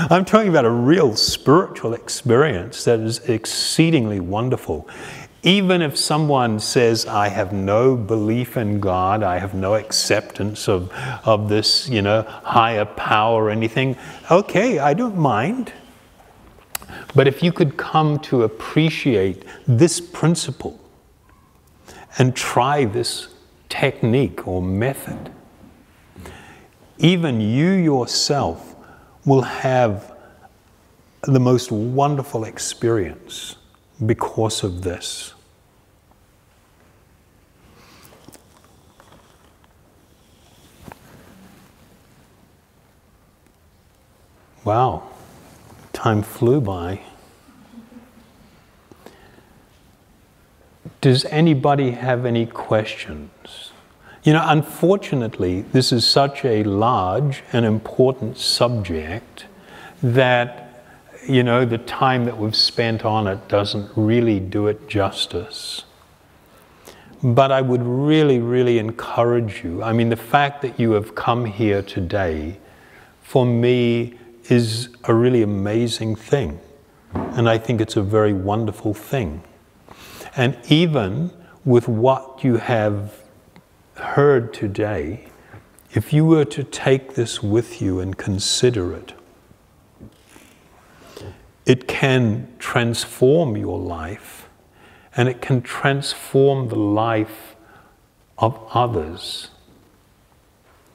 S1: I'm talking about a real spiritual experience that is exceedingly wonderful. Even if someone says, I have no belief in God, I have no acceptance of this, you know, higher power or anything, okay, I don't mind. But if you could come to appreciate this principle and try this technique or method, even you yourself will have the most wonderful experience because of this. Wow, time flew by. Does anybody have any questions? You know, unfortunately, this is such a large and important subject that, you know, the time that we've spent on it doesn't really do it justice. But I would really, really encourage you. I mean, the fact that you have come here today, for me, is a really amazing thing. And I think it's a very wonderful thing. And even with what you have heard today, if you were to take this with you and consider it, it can transform your life, and it can transform the life of others.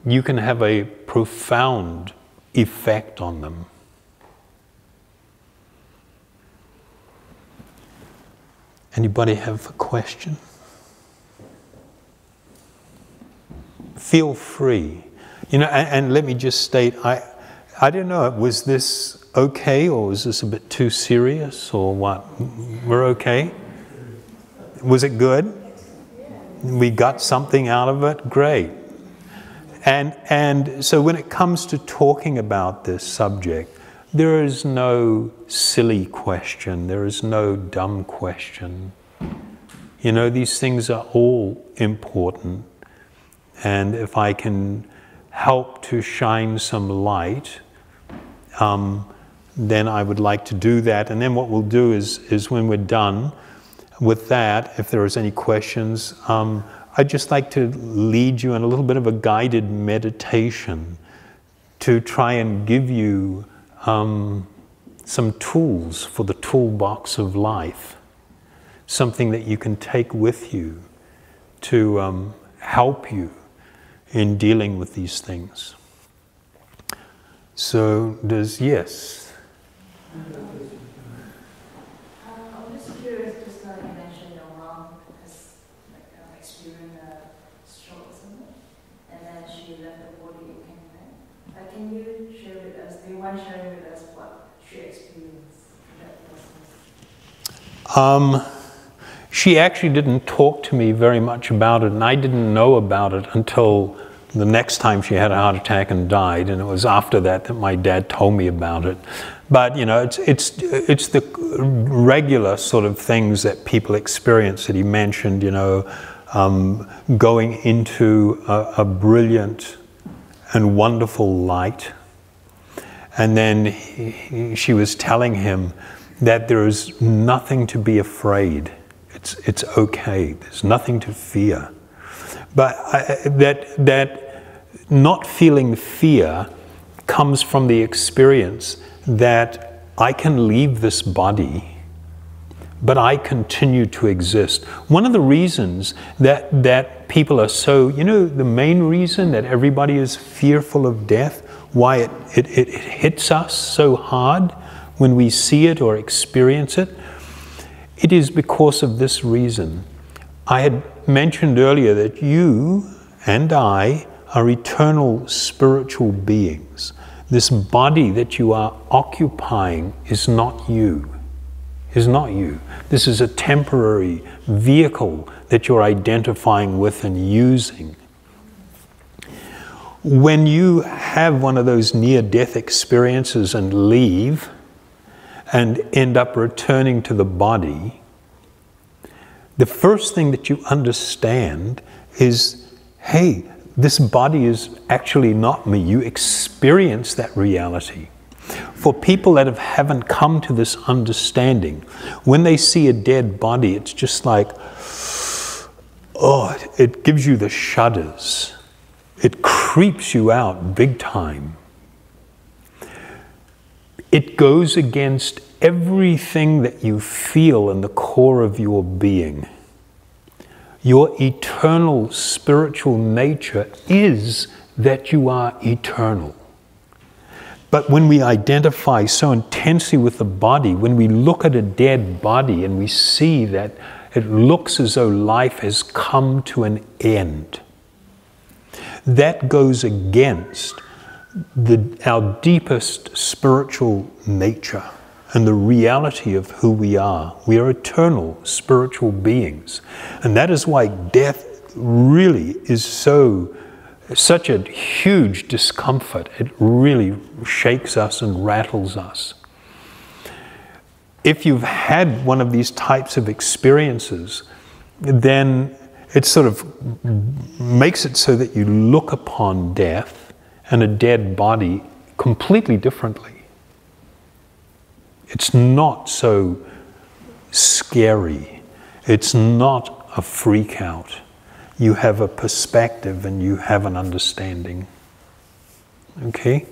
S1: You can have a profound effect on them. Anybody have a question? Feel free. You know, and let me just state, I don't know, was this okay, or was this a bit too serious, or what? We're okay? Was it good? We got something out of it? Great. And so when it comes to talking about this subject, there is no silly question, there is no dumb question. You know, these things are all important. And if I can help to shine some light, then I would like to do that. And then what we'll do is when we're done with that, if there is any questions, I'd just like to lead you in a little bit of a guided meditation to try and give you some tools for the toolbox of life, something that you can take with you to help you in dealing with these things. So yes?
S2: I'm just curious, just now you mentioned your mom has experienced a stroke or something, and then she left the body and came back. Can you share with us, do you mind sharing with us what she experienced in that process?
S1: She actually didn't talk to me very much about it, and I didn't know about it until the next time she had a heart attack and died, and it was after that that my dad told me about it. But you know, it's the regular sort of things that people experience that he mentioned. You know, going into a brilliant and wonderful light, and then she was telling him that there is nothing to be afraid. It's okay. There's nothing to fear. But that not feeling fear comes from the experience that I can leave this body, but I continue to exist. One of the reasons that people are so, you know, the main reason that everybody is fearful of death, why it hits us so hard when we see it or experience it, it is because of this reason. I had mentioned earlier that you and I are eternal spiritual beings. This body that you are occupying is not you. Is not you. This is a temporary vehicle that you're identifying with and using. When you have one of those near-death experiences and leave, and end up returning to the body, the first thing that you understand is, hey, this body is actually not me. You experience that reality. For people that haven't come to this understanding, when they see a dead body, it's just like, oh, it gives you the shudders. It creeps you out big time. It goes against everything that you feel in the core of your being. Your eternal spiritual nature is that you are eternal. But when we identify so intensely with the body, when we look at a dead body and we see that it looks as though life has come to an end, that goes against our deepest spiritual nature and the reality of who we are. We are eternal spiritual beings. And that is why death really is such a huge discomfort. It really shakes us and rattles us. If you've had one of these types of experiences, then it sort of makes it so that you look upon death and a dead body completely differently. It's not so scary. It's not a freak out. You have a perspective and you have an understanding. Okay?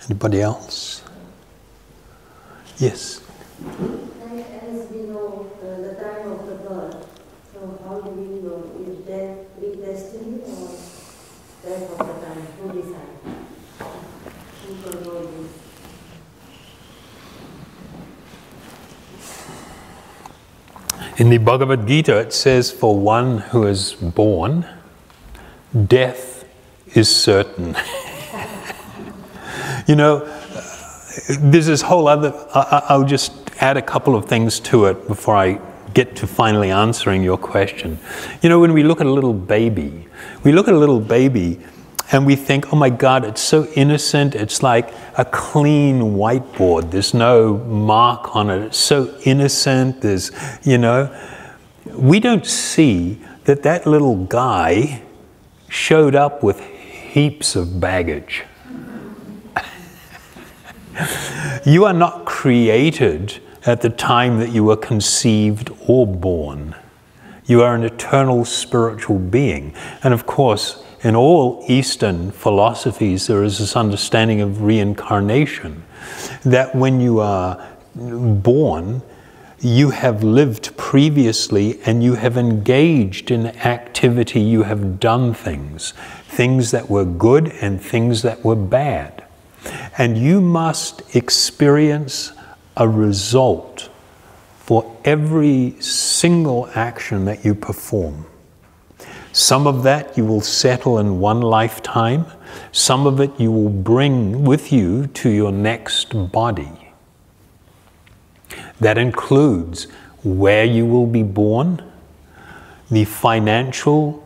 S1: Anybody else? Yes?
S3: As we know the time of the birth, so how do we know? Is death predestined or death of the time? Who decides? Who controls this?
S1: In the Bhagavad Gita, it says, for one who is born, death is certain. You know, there's this whole other, I'll just add a couple of things to it before I get to finally answering your question. You know, when we look at a little baby, and we think, oh my God, it's so innocent. It's like a clean whiteboard. There's no mark on it. It's so innocent. There's, you know, we don't see that that little guy showed up with heaps of baggage. You are not created at the time that you were conceived or born. You are an eternal spiritual being. And of course, in all Eastern philosophies, there is this understanding of reincarnation, that when you are born, you have lived previously and you have engaged in activity, you have done things that were good and things that were bad. And you must experience a result for every single action that you perform. Some of that you will settle in one lifetime. Some of it you will bring with you to your next body. That includes where you will be born, the financial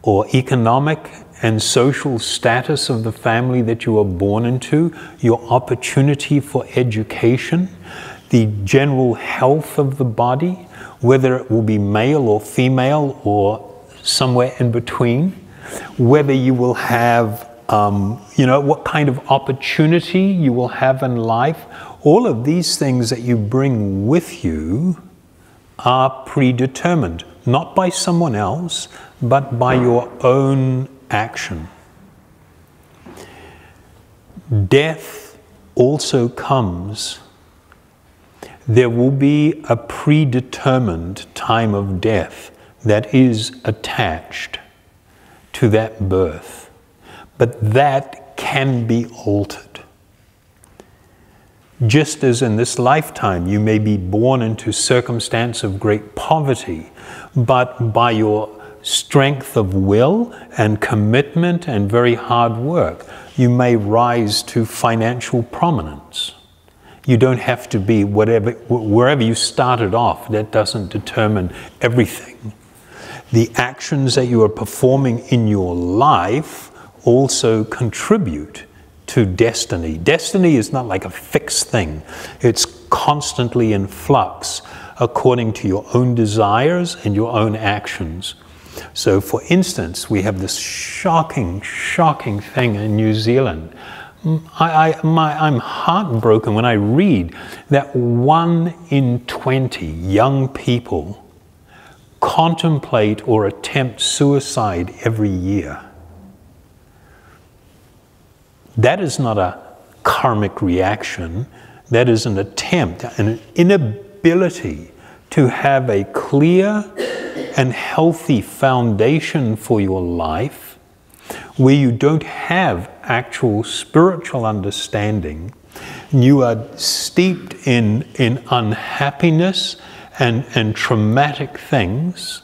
S1: or economic and social status of the family that you are born into, your opportunity for education, the general health of the body, whether it will be male or female or somewhere in between, whether you will have, what kind of opportunity you will have in life. All of these things that you bring with you are predetermined, not by someone else, but by your own action. Death also comes. There will be a predetermined time of death that is attached to that birth, but that can be altered. Just as in this lifetime you may be born into circumstance of great poverty, but by your strength of will and commitment and very hard work, you may rise to financial prominence. You don't have to be wherever you started off. That doesn't determine everything. The actions that you are performing in your life also contribute to destiny. Destiny is not like a fixed thing. It's constantly in flux according to your own desires and your own actions. So for instance, we have this shocking thing in New Zealand. I'm heartbroken when I read that 1 in 20 young people contemplate or attempt suicide every year. That is not a karmic reaction. That is an attempt, an inability to have a clear and healthy foundation for your life, where you don't have actual spiritual understanding. You are steeped in unhappiness and traumatic things,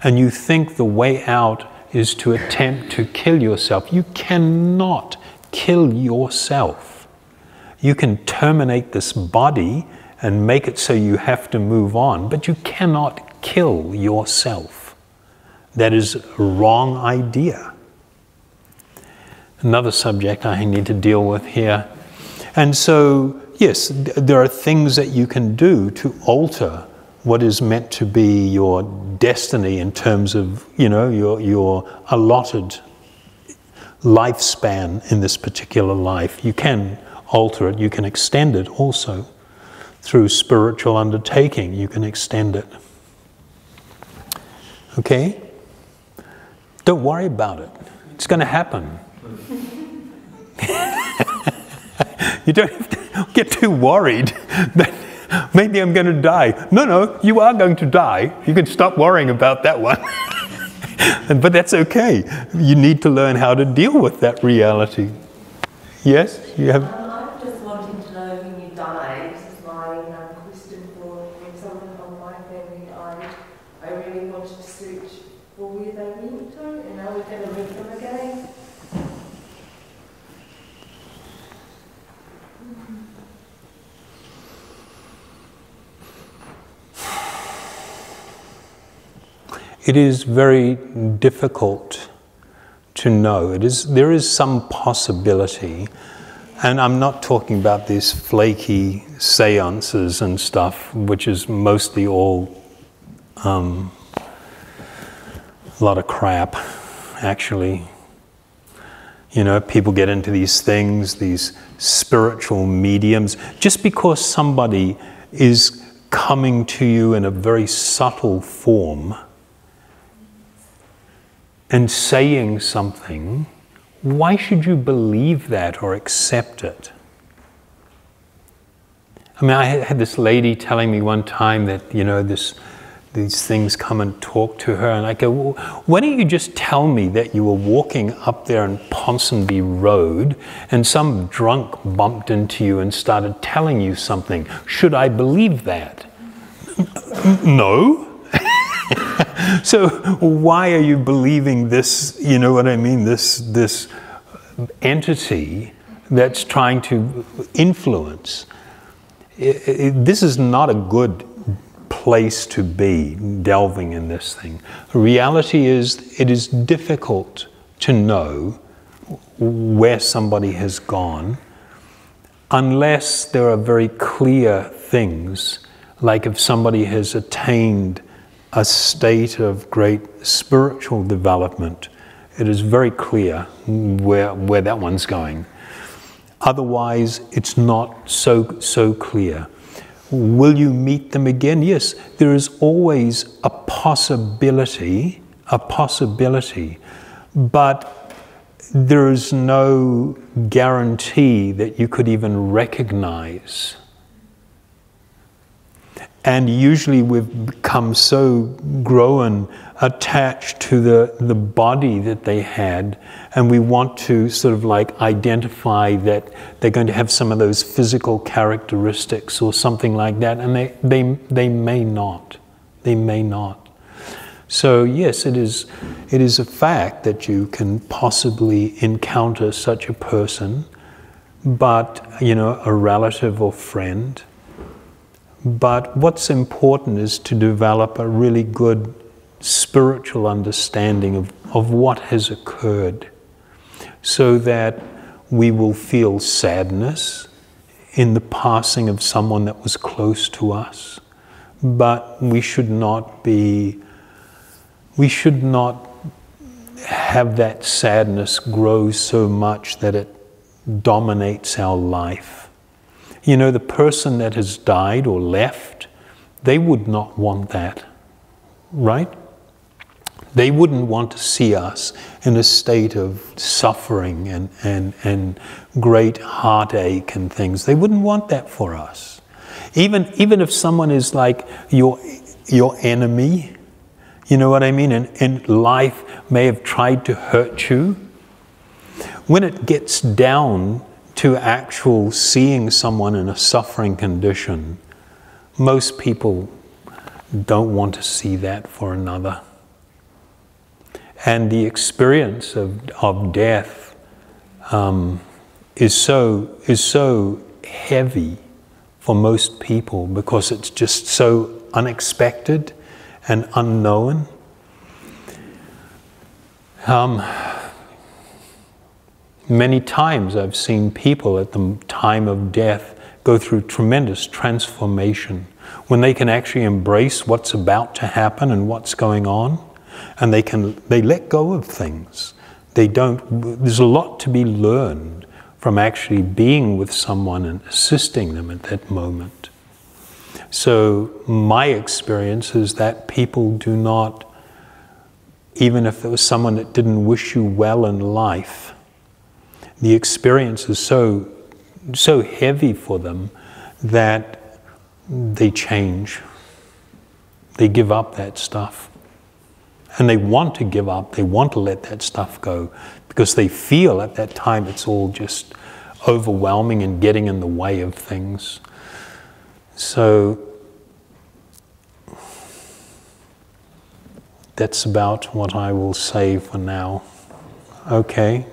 S1: and you think the way out is to attempt to kill yourself. You cannot kill yourself. You can terminate this body and make it so you have to move on, but you cannot kill yourself. That is a wrong idea. Another subject I need to deal with here. And so, yes, there are things that you can do to alter what is meant to be your destiny in terms of, your allotted lifespan in this particular life. You can alter it. You can extend it also through spiritual undertaking. You can extend it. Okay? Don't worry about it. It's going to happen. You don't have to get too worried that maybe I'm going to die. No, you are going to die. You can stop worrying about that one. But that's okay. You need to learn how to deal with that reality. Yes? You have...
S3: I'm just wanting to know when you die. This is my question for someone from my family. I really wanted to search for where they went to, and now we're going to meet them again.
S1: It is very difficult to know. There is some possibility, and I'm not talking about these flaky seances and stuff, which is mostly all a lot of crap, actually. People get into these things, these spiritual mediums, just because somebody is coming to you in a very subtle form and saying something. Why should you believe that or accept it? I mean, I had this lady telling me one time that, this these things come and talk to her, and I go, well, why don't you just tell me that you were walking up there on Ponsonby Road and some drunk bumped into you and started telling you something? Should I believe that? No. So why are you believing this, you know what I mean, this entity that's trying to influence? This is not a good place to be, delving in this thing. The reality is, it is difficult to know where somebody has gone unless there are very clear things, like if somebody has attained a state of great spiritual development, it is very clear where that one's going. Otherwise, it's not so clear. Will you meet them again? Yes, there is always a possibility, but there is no guarantee that you could even recognize. And usually we've become so grown, attached to the body that they had, and we want to sort of like identify that they're going to have some of those physical characteristics or something like that, and they may not. They may not. So yes, it is a fact that you can possibly encounter such a person, but, you know, a relative or friend. But what's important is to develop a really good spiritual understanding of what has occurred, so that we will feel sadness in the passing of someone that was close to us. But we should not have that sadness grow so much that it dominates our life. You know, the person that has died or left, they would not want that, right? They wouldn't want to see us in a state of suffering and great heartache and things. They wouldn't want that for us. Even if someone is like your enemy, you know what I mean? And life may have tried to hurt you. When it gets down to actual seeing someone in a suffering condition, most people don't want to see that for another. And the experience of death is so heavy for most people because it's just so unexpected and unknown. Many times I've seen people at the time of death go through tremendous transformation when they can actually embrace what's about to happen and what's going on, and they let go of things. There's a lot to be learned from actually being with someone and assisting them at that moment. So my experience is that people do not, even if there was someone that didn't wish you well in life, the experience is so heavy for them that they change. They give up that stuff. And they want to give up, they want to let that stuff go, because they feel at that time it's all just overwhelming and getting in the way of things. So that's about what I will say for now. Okay.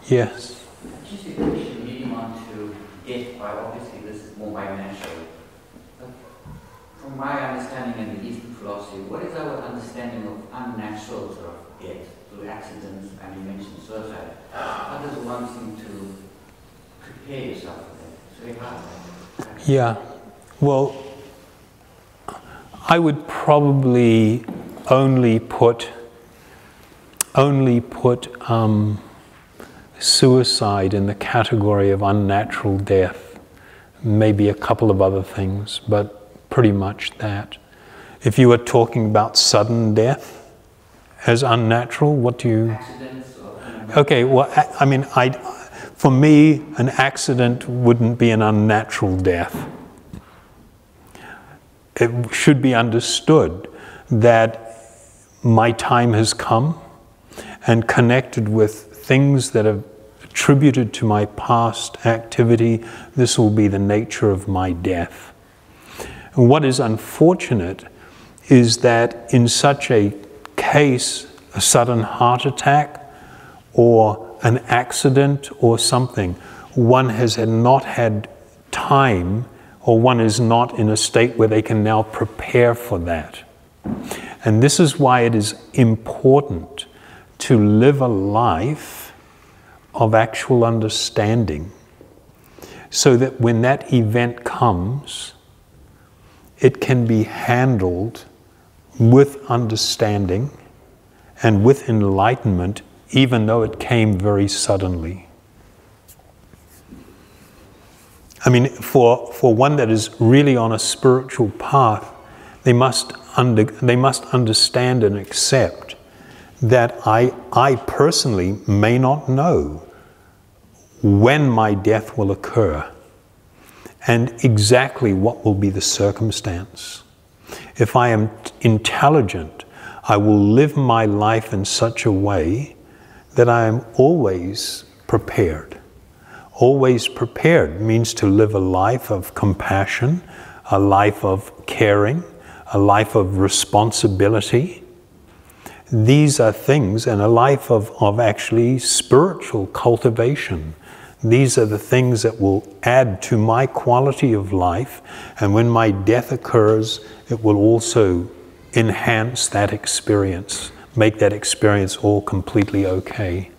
S1: Yes.
S4: Just a question leading on to death, by obviously this is more by natural. From my understanding in the Eastern philosophy, what is our understanding of unnatural sort of death through accidents, and you mentioned suicide? How does one seem to prepare yourself for that? It's very hard.
S1: Yeah. Well, I would probably only put suicide in the category of unnatural death, maybe a couple of other things, but pretty much that. If you were talking about sudden death as unnatural, what do you...
S4: Accidents or...
S1: Okay, well, I mean, For me, an accident wouldn't be an unnatural death. It should be understood that my time has come, and connected with things that are attributed to my past activity, this will be the nature of my death. And what is unfortunate is that in such a case, a sudden heart attack or an accident or something, one has not had time, or one is not in a state where they can now prepare for that. And this is why it is important to live a life of actual understanding, so that when that event comes, it can be handled with understanding and with enlightenment, even though it came very suddenly. I mean, for one that is really on a spiritual path, they must understand and accept that I personally may not know when my death will occur and exactly what will be the circumstance. If I am intelligent, I will live my life in such a way that I am always prepared. Always prepared means to live a life of compassion, a life of caring, a life of responsibility. These are things, and a life of actually spiritual cultivation. These are the things that will add to my quality of life, and when my death occurs, it will also enhance that experience, make that experience all completely okay.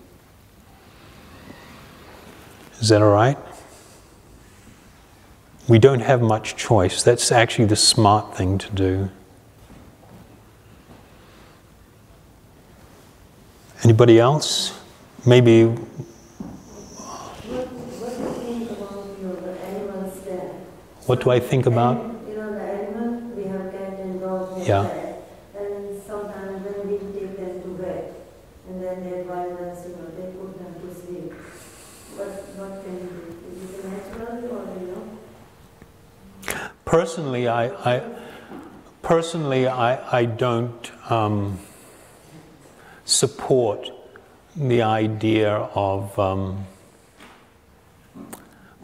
S1: Is that all right? We don't have much choice. That's actually the smart thing to do. Anybody else? Maybe.
S3: What do you think about the animals there?
S1: What do I think about?
S3: The animal, we have cat and dog.
S1: Yeah.
S3: And sometimes when we take them to bed, and then they advise us, they put them to sleep. What can you do? Is it natural or
S1: Personally, I don't support the idea of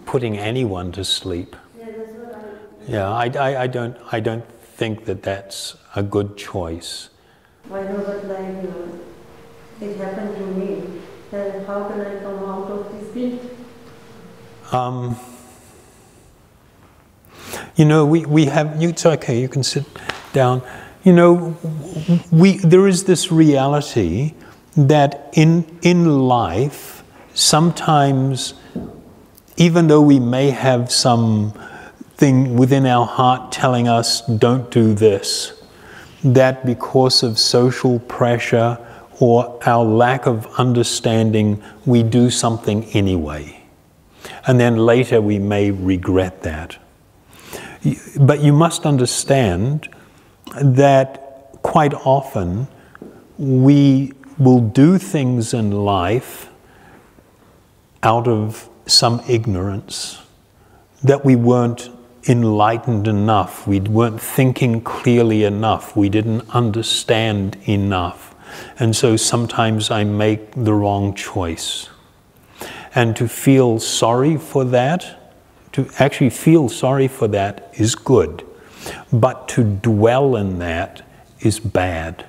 S1: putting anyone to sleep.
S3: Yeah, that's what
S1: I don't think that that's a good choice.
S3: Why not, but it happened to me. Then how can I come out of this guilt?
S1: We have, it's okay, you can sit down. There is this reality that in life, sometimes, even though we may have something within our heart telling us, don't do this, that because of social pressure or our lack of understanding, we do something anyway. And then later we may regret that. But you must understand that quite often we will do things in life out of some ignorance, that we weren't enlightened enough, we weren't thinking clearly enough, we didn't understand enough. And so sometimes I make the wrong choice. And to feel sorry for that, to actually feel sorry for that is good. But to dwell in that is bad.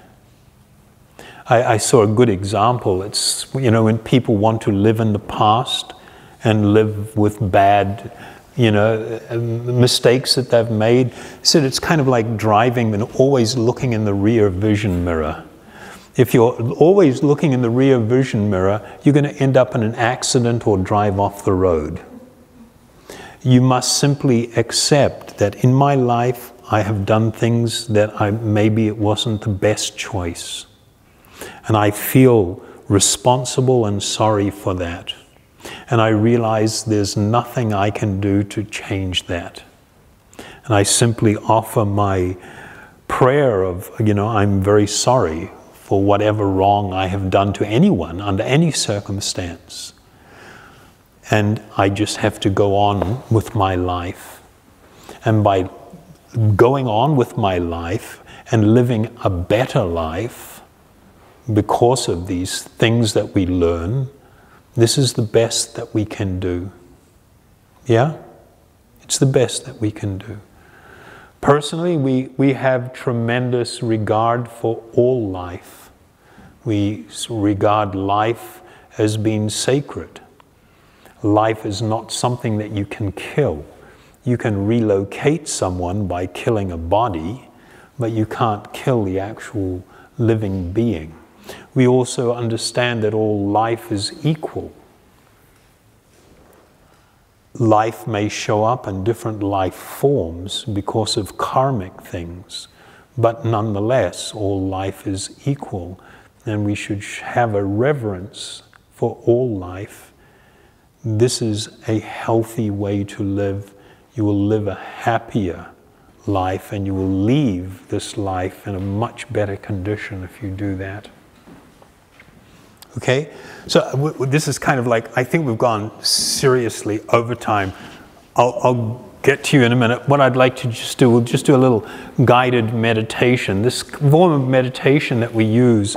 S1: I saw a good example. It's, when people want to live in the past and live with bad, mistakes that they've made. So it's kind of like driving and always looking in the rear vision mirror. If you're always looking in the rear vision mirror, you're going to end up in an accident or drive off the road. You must simply accept that in my life, I have done things that maybe it wasn't the best choice. And I feel responsible and sorry for that. And I realize there's nothing I can do to change that. And I simply offer my prayer of, I'm very sorry for whatever wrong I have done to anyone under any circumstance. and I just have to go on with my life. And by going on with my life and living a better life because of these things that we learn, this is the best that we can do. Yeah? It's the best that we can do. Personally, we have tremendous regard for all life. We regard life as being sacred. Life is not something that you can kill. You can relocate someone by killing a body, but you can't kill the actual living being. We also understand that all life is equal. Life may show up in different life forms because of karmic things, but nonetheless, all life is equal, and we should have a reverence for all life. This is a healthy way to live. You will live a happier life, and you will leave this life in a much better condition if you do that. Okay? So this is kind of like, I think we've gone seriously over time. I'll get to you in a minute. What I'd like to just do, we'll just do a little guided meditation. This form of meditation that we use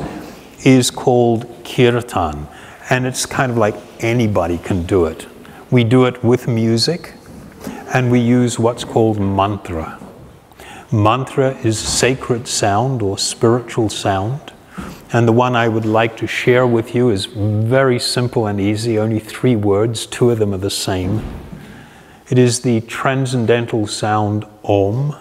S1: is called kirtan, and it's kind of like anybody can do it. We do it with music, and we use what's called mantra. Mantra is sacred sound or spiritual sound, and the one I would like to share with you is very simple and easy, only 3 words, 2 of them are the same. It is the transcendental sound Om,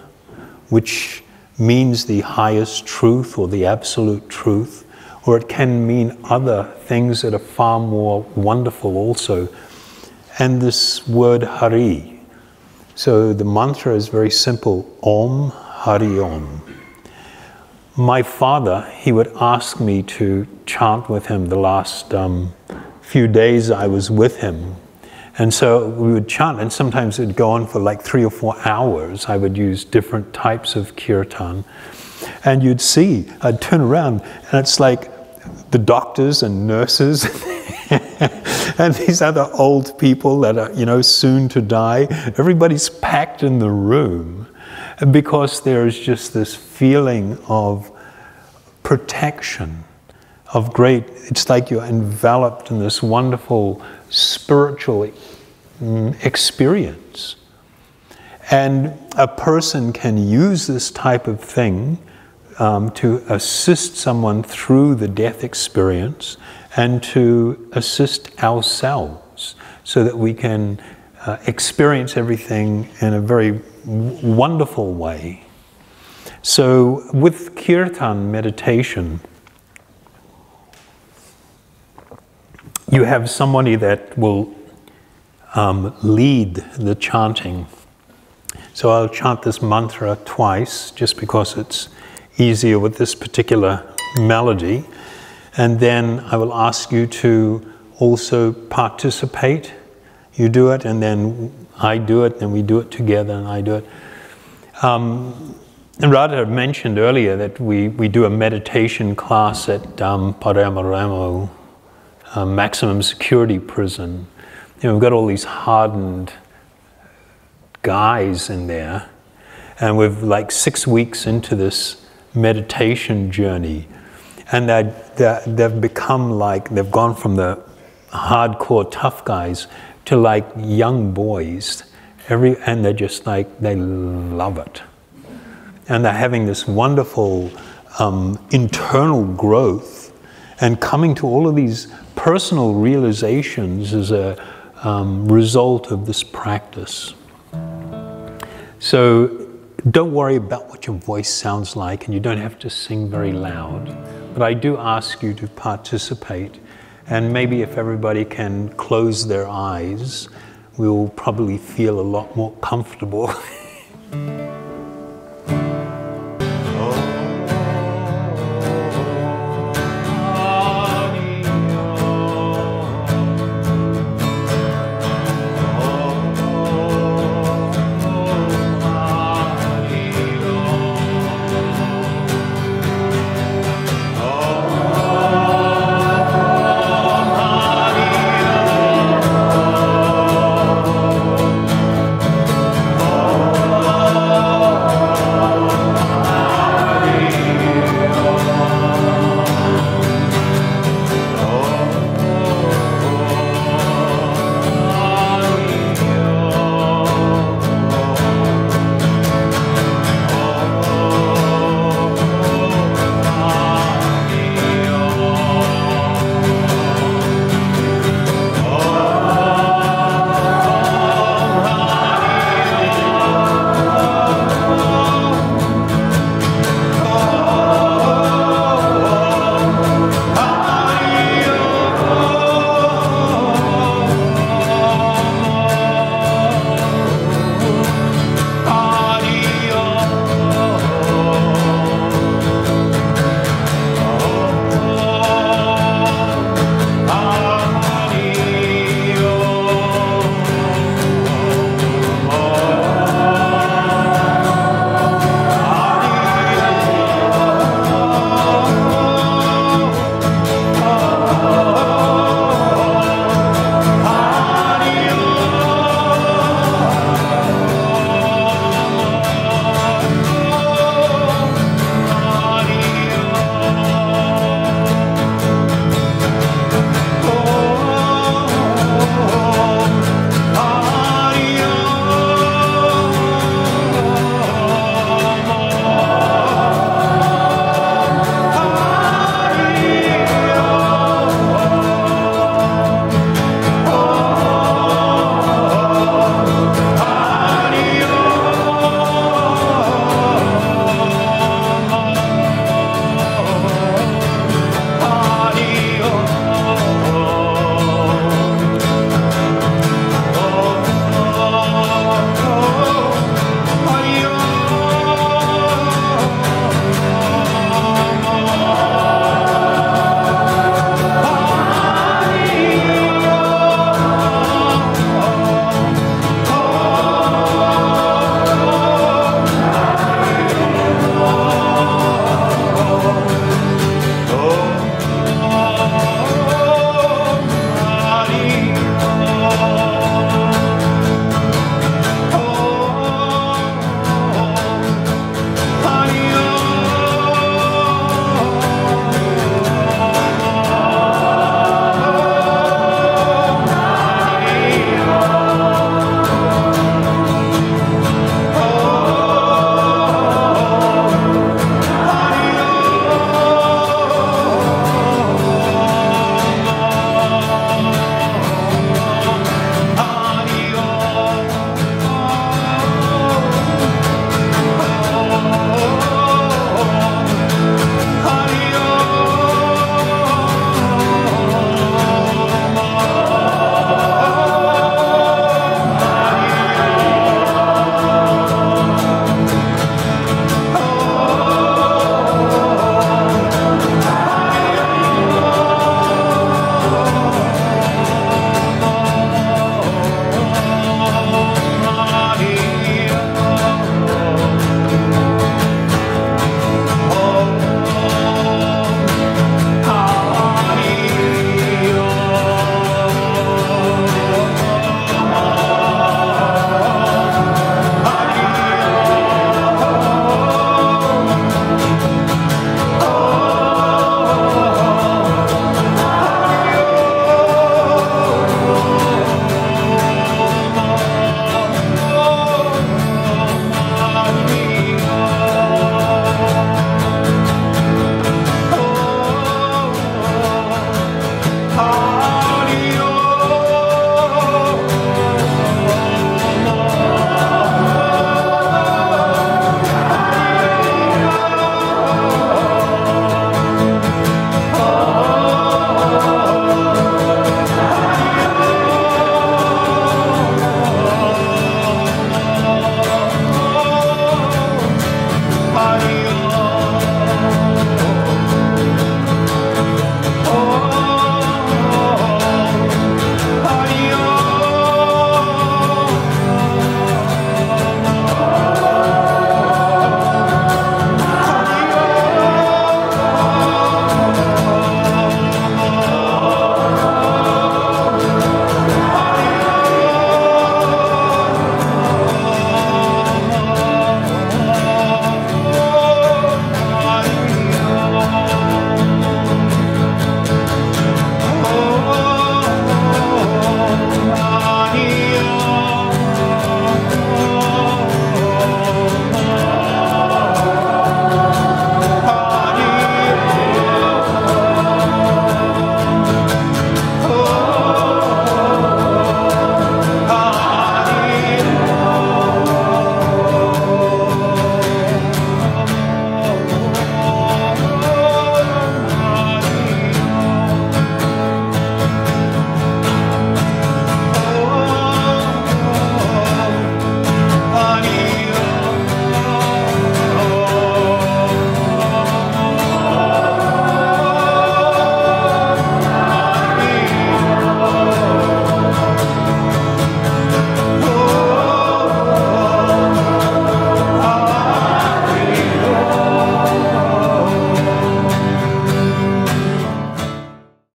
S1: which means the highest truth or the absolute truth, or it can mean other things that are far more wonderful also. And this word Hari. So the mantra is very simple, Om Hari Om. My father, he would ask me to chant with him the last few days I was with him. And so we would chant, and sometimes it'd go on for like 3 or 4 hours. I would use different types of kirtan. And you'd see, I'd turn around, and it's like the doctors and nurses and these other old people that are, you know, soon to die. Everybody's packed in the room because there's just this feeling of protection, of great, it's like you're enveloped in this wonderful spiritual experience. And a person can use this type of thing to assist someone through the death experience and to assist ourselves so that we can experience everything in a very wonderful way. So with kirtan meditation, you have somebody that will lead the chanting. So I'll chant this mantra twice just because it's easier with this particular melody. And then I will ask you to also participate. You do it, and then I do it, and we do it together, and I do it. And Radha mentioned earlier that we do a meditation class at Paramaramu, maximum security prison. You know, we've got all these hardened guys in there, and we're like 6 weeks into this meditation journey, and they've become like, they've gone from the hardcore tough guys to like young boys, and they're just like, they love it. And they're having this wonderful internal growth and coming to all of these personal realizations as a result of this practice. So don't worry about what your voice sounds like, and you don't have to sing very loud. But I do ask you to participate, and maybe if everybody can close their eyes, we'll probably feel a lot more comfortable.